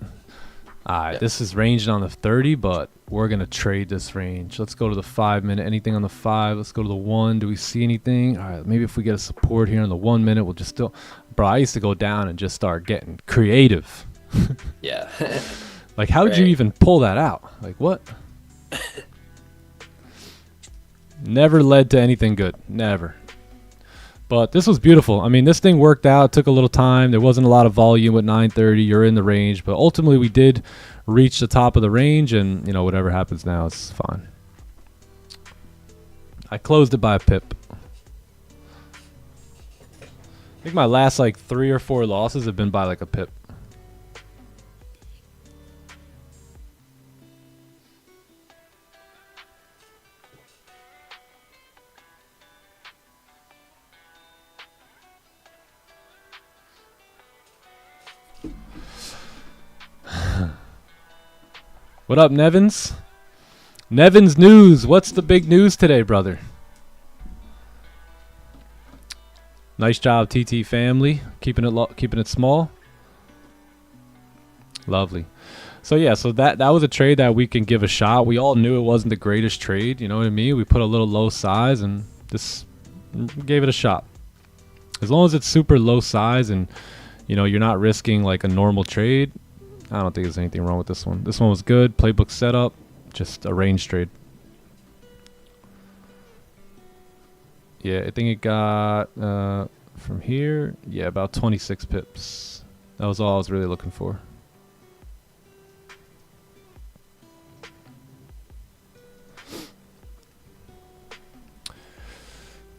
right, this is ranging on the 30, but we're going to trade this range. Let's go to the 5 minute. Anything on the 5? Let's go to the 1. Do we see anything? All right, maybe if we get a support here on the 1 minute, we'll just still... Bro, I used to go down and just start getting creative. Yeah. Like, how did you even pull that out? Like, what? Never led to anything good. Never. But this was beautiful. I mean, this thing worked out. It took a little time. There wasn't a lot of volume at 9:30. You're in the range. But ultimately, we did reach the top of the range. And, you know, whatever happens now, it's fine. I closed it by a pip. I think my last, like, 3 or 4 losses have been by, like, a pip. What up, Nevins? Nevins news. What's the big news today, brother? Nice job, TT family. Keeping it small. Lovely. So yeah, so that was a trade that we can give a shot. We all knew it wasn't the greatest trade, you know what I mean? We put a little low size and just gave it a shot. As long as it's super low size and, you know, you're not risking like a normal trade, I don't think there's anything wrong with this one. This one was good. Playbook setup. Just a range trade. Yeah, I think it got from here. Yeah, about 26 pips. That was all I was really looking for.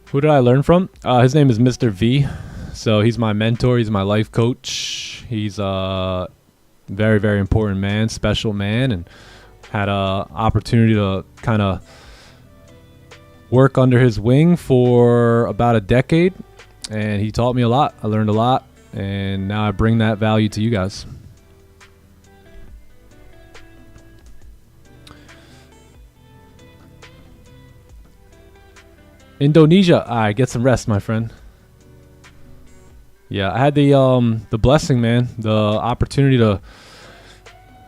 Who did I learn from? His name is Mr. V. So he's my mentor. He's my life coach. He's very, very important man, special man, and had a opportunity to kind of work under his wing for about a decade, and he taught me a lot. I learned a lot, and now I bring that value to you guys. Indonesia, all right, get some rest, my friend. Yeah, I had the blessing, man, the opportunity to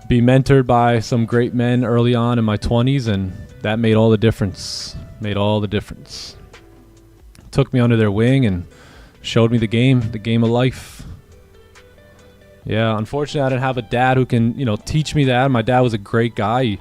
be mentored by some great men early on in my 20s, and that made all the difference. Made all the difference. Took me under their wing and showed me the game of life. Yeah, unfortunately, I didn't have a dad who can, you know, teach me that. My dad was a great guy.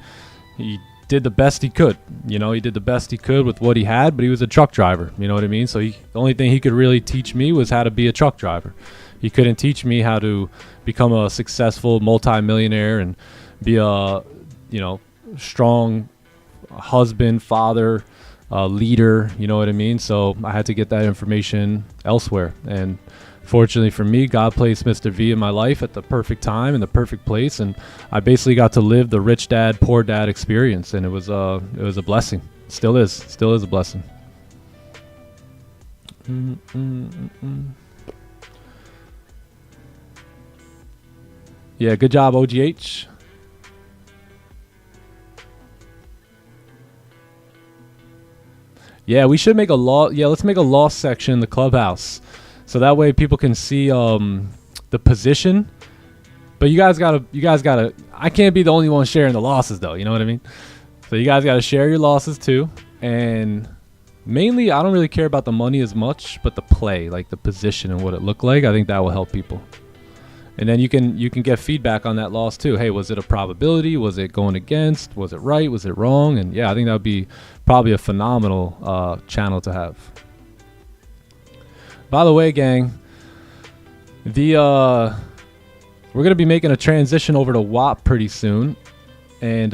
He did the best he could. You know, he did the best he could with what he had, but he was a truck driver. You know what I mean? So the only thing he could really teach me was how to be a truck driver. He couldn't teach me how to become a successful multimillionaire and be a, you know, strong husband, father, leader. You know what I mean? So I had to get that information elsewhere. And fortunately for me, God placed Mr. V in my life at the perfect time in the perfect place, and I basically got to live the rich dad, poor dad experience, and it was a blessing. Still is a blessing. Yeah, good job, OGH. Yeah, we should make a law. Yeah, let's make a loss section in the clubhouse, so that way people can see the position. But you guys gotta. I can't be the only one sharing the losses, though. You know what I mean? So you guys gotta share your losses too, and Mainly, I don't really care about the money as much, but the play, like the position and what it looked like. I think that will help people. And then you can get feedback on that loss too. Hey, was it a probability? Was it going against? Was it right? Was it wrong? And yeah, I think that would be probably a phenomenal channel to have. By the way, gang, we're gonna be making a transition over to WAP pretty soon, and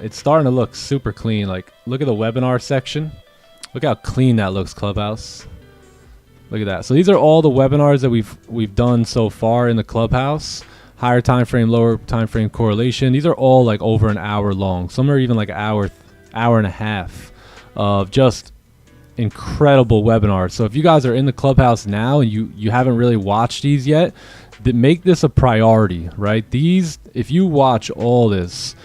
it's starting to look super clean. Like, look at the webinar section. Look how clean that looks, Clubhouse. Look at that. So these are all the webinars that we've done so far in the Clubhouse. Higher time frame, lower time frame correlation. These are all like over an hour long. Some are even like an hour and a half of just incredible webinars. So if you guys are in the Clubhouse now and you haven't really watched these yet, make this a priority, right? These, if you watch all this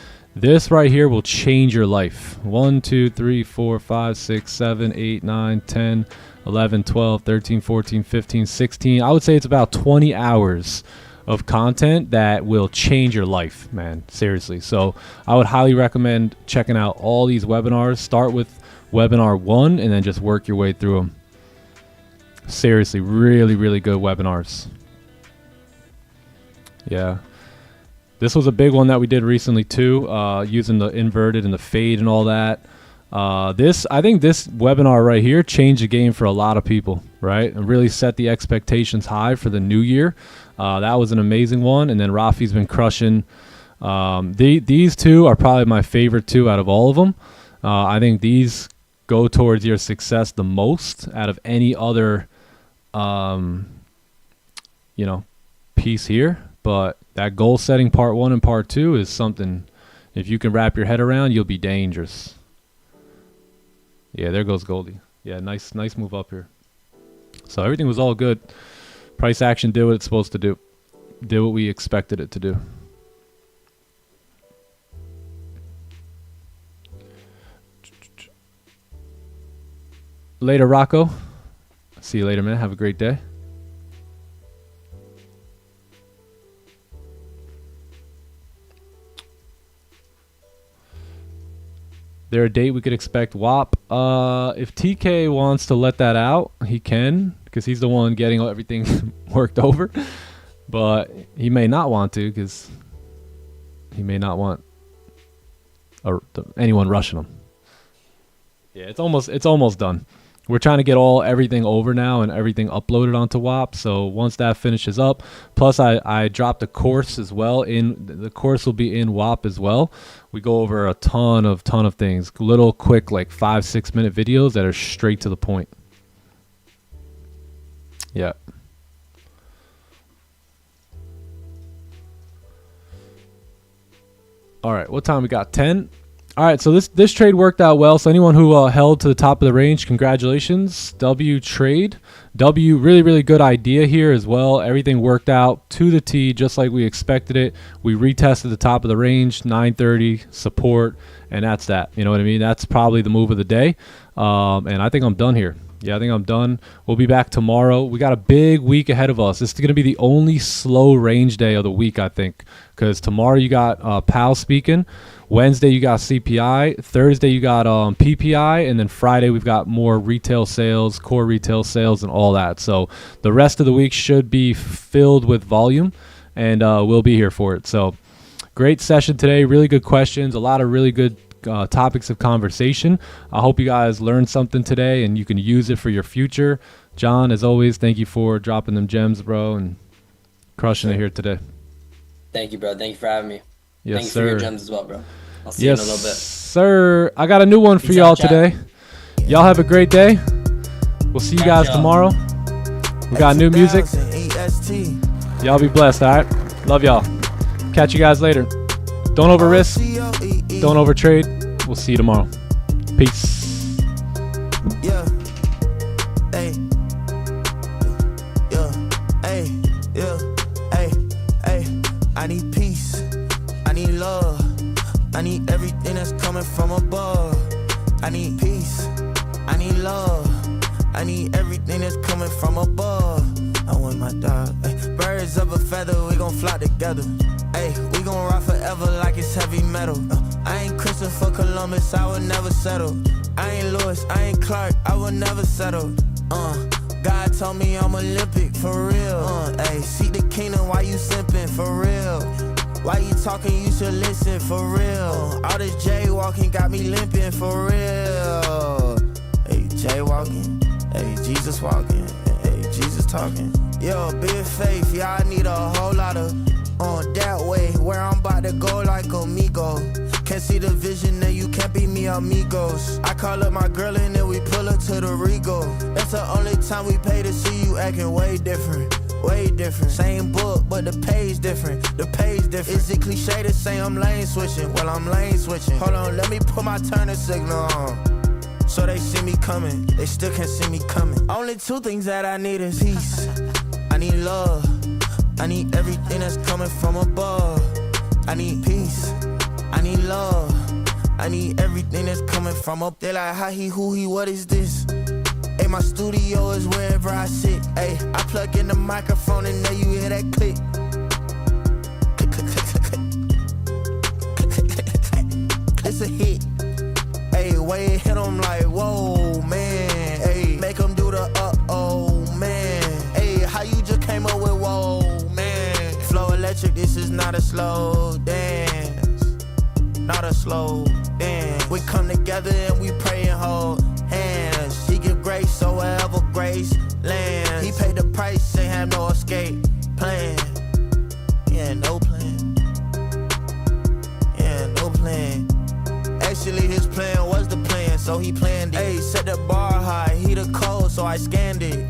right here will change your life. 1, 2, 3, 4, 5, 6, 7, 8, 9, 10, 11, 12, 13, 14, 15, 16. I would say it's about 20 hours of content that will change your life, man. Seriously. So I would highly recommend checking out all these webinars. Start with webinar 1 and then just work your way through them. Seriously, really, really good webinars. Yeah. This was a big one that we did recently too, using the inverted and the fade and all that. I think this webinar right here changed the game for a lot of people, right? And really set the expectations high for the new year. That was an amazing one. And then Rafi's been crushing. These two are probably my favorite two out of all of them. I think these go towards your success the most out of any other, piece here. But that goal setting part 1 and part 2 is something, if you can wrap your head around, you'll be dangerous. Yeah, there goes Goldie. Yeah, nice move up here. So everything was all good. Price action did what it's supposed to do. Did what we expected it to do. Later, Rocco. See you later, man. Have a great day. There a date we could expect WAP? If TK wants to let that out, he can, because he's the one getting everything worked over. But he may not want to, because he may not want anyone rushing him. Yeah, it's almost done. We're trying to get everything over now and everything uploaded onto WAP. So once that finishes up, plus I dropped a course as well. The course will be in WAP as well. We go over a ton of things, little quick like 5-6 minute videos that are straight to the point. Yeah. All right, what time we got? 10. All right, so this trade worked out well. So anyone who held to the top of the range, congratulations. W trade. W, really, really good idea here as well. Everything worked out to the T, just like we expected it. We retested the top of the range, 930 support, and that's that. You know what I mean? That's probably the move of the day. And I think I'm done here. Yeah, I think I'm done. We'll be back tomorrow. We got a big week ahead of us. This is going to be the only slow range day of the week, I think, because tomorrow you got Powell speaking. Wednesday you got CPI. Thursday you got PPI, and then Friday we've got more retail sales, core retail sales, and all that. So the rest of the week should be filled with volume, and we'll be here for it. So great session today. Really good questions. A lot of really good topics of conversation. I hope you guys learned something today, and you can use it for your future. John, as always, thank you for dropping them gems, bro, and crushing it here today. Thank you, bro. Thank you for having me. Yes, Thanks sir. for your gems as well, bro. I'll see you in a little bit. Sir. I got a new one for y'all today. Y'all have a great day. We'll see you guys tomorrow. We got new music. Y'all be blessed, all right? Love y'all. Catch you guys later. Don't over risk. Don't over trade. We'll see you tomorrow. Peace. Yeah. Hey. Yeah. Hey. Yeah. Hey. Hey. I need peace. I need love. I need everything that's coming from above. I need peace. I need love. I need everything that's coming from above. I want my dog. Ay, birds of a feather, we gon' fly together. Ay, we gon' ride forever like it's heavy metal. I ain't Crystal Christopher Columbus, I would never settle. I ain't Lewis, I ain't Clark, I would never settle. God told me I'm Olympic, for real. Ayy, seek the kingdom, why you simping, for real? Why you talking, you should listen, for real. All this jaywalking got me limping, for real. Hey, jaywalking, hey, Jesus walking, hey, Jesus talking. Yo, big faith, yeah, I need a whole lot of that way, where I'm about to go like amigo. Can't see the vision, then you can't be me amigos. I call up my girl and then we pull up to the Rego. That's the only time we pay to see you acting way different. Way different. Same book, but the page different. The page different. Is it cliche to say I'm lane switching? Well, I'm lane switching. Hold on, let me put my turner signal on. So they see me coming, they still can't see me coming. Only two things that I need is peace. I need love. I need everything that's coming from above. I need peace. I need love. I need everything that's coming from up. They like, how he, who he, what is this? Hey, my studio is wherever I sit. Hey, I plug in the microphone and then you hear that click. Click, click, click, click, click. It's a hit. Hey, way it hit them like, whoa, man. Hey, make them do the uh-oh, man. Hey, how you just came up with whoa, man. Flow electric, this is not a slow dance. Not a slow dance. We come together and we pray and hold hands. He give grace, so wherever grace lands. He paid the price, ain't have no escape plan. Yeah, no plan. Yeah, no plan. Actually, his plan was the plan, so he planned it. Ayy, set the bar high, he the code, so I scanned it.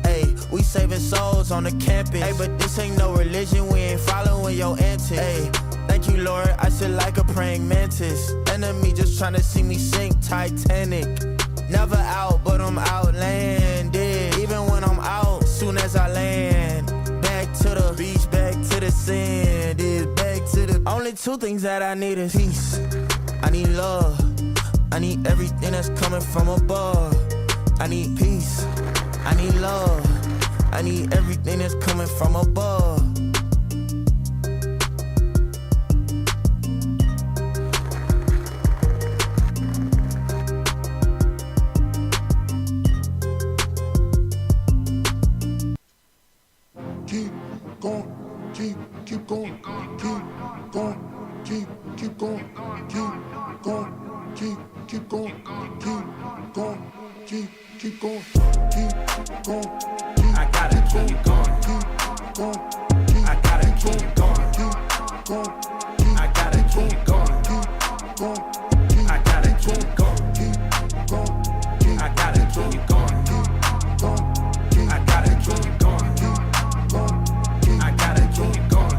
Ayy, we saving souls on the campus. Ayy, but this ain't no religion, we ain't following your antics. Ayy, thank you, Lord, I sit like a praying mantis. Enemy just tryna see me sink Titanic. Never out, but I'm outlanded. Even when I'm out, soon as I land. Back to the beach, back to the sand. Is back to the... Only two things that I need is peace. I need love. I need everything that's coming from above. I need peace. I need love. I need everything that's coming from above. Keep going, keep going, keep going, keep going, keep going, keep going, keep going, keep going, keep going. I gotta keep going. Keep going. I gotta keep going. Keep going. I gotta keep going. Keep going. I gotta keep going. Keep going. I gotta keep going. I gotta keep going. I gotta keep going.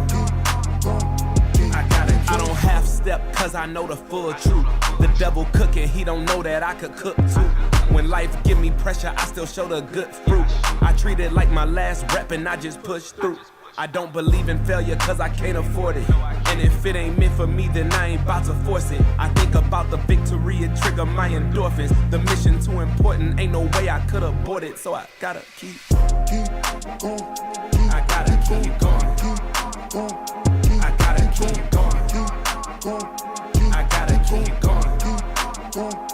I don't half step cause I know the full truth. The devil cooking, he don't know that I could cook too. When life give me pressure, I still show the good fruit. I treat it like my last rep and I just push through. I don't believe in failure cause I can't afford it. And if it ain't meant for me, then I ain't about to force it. I think about the victory and trigger my endorphins. The mission too important, ain't no way I could abort it. So I gotta keep Going. I gotta keep going. I gotta keep going. I gotta keep going.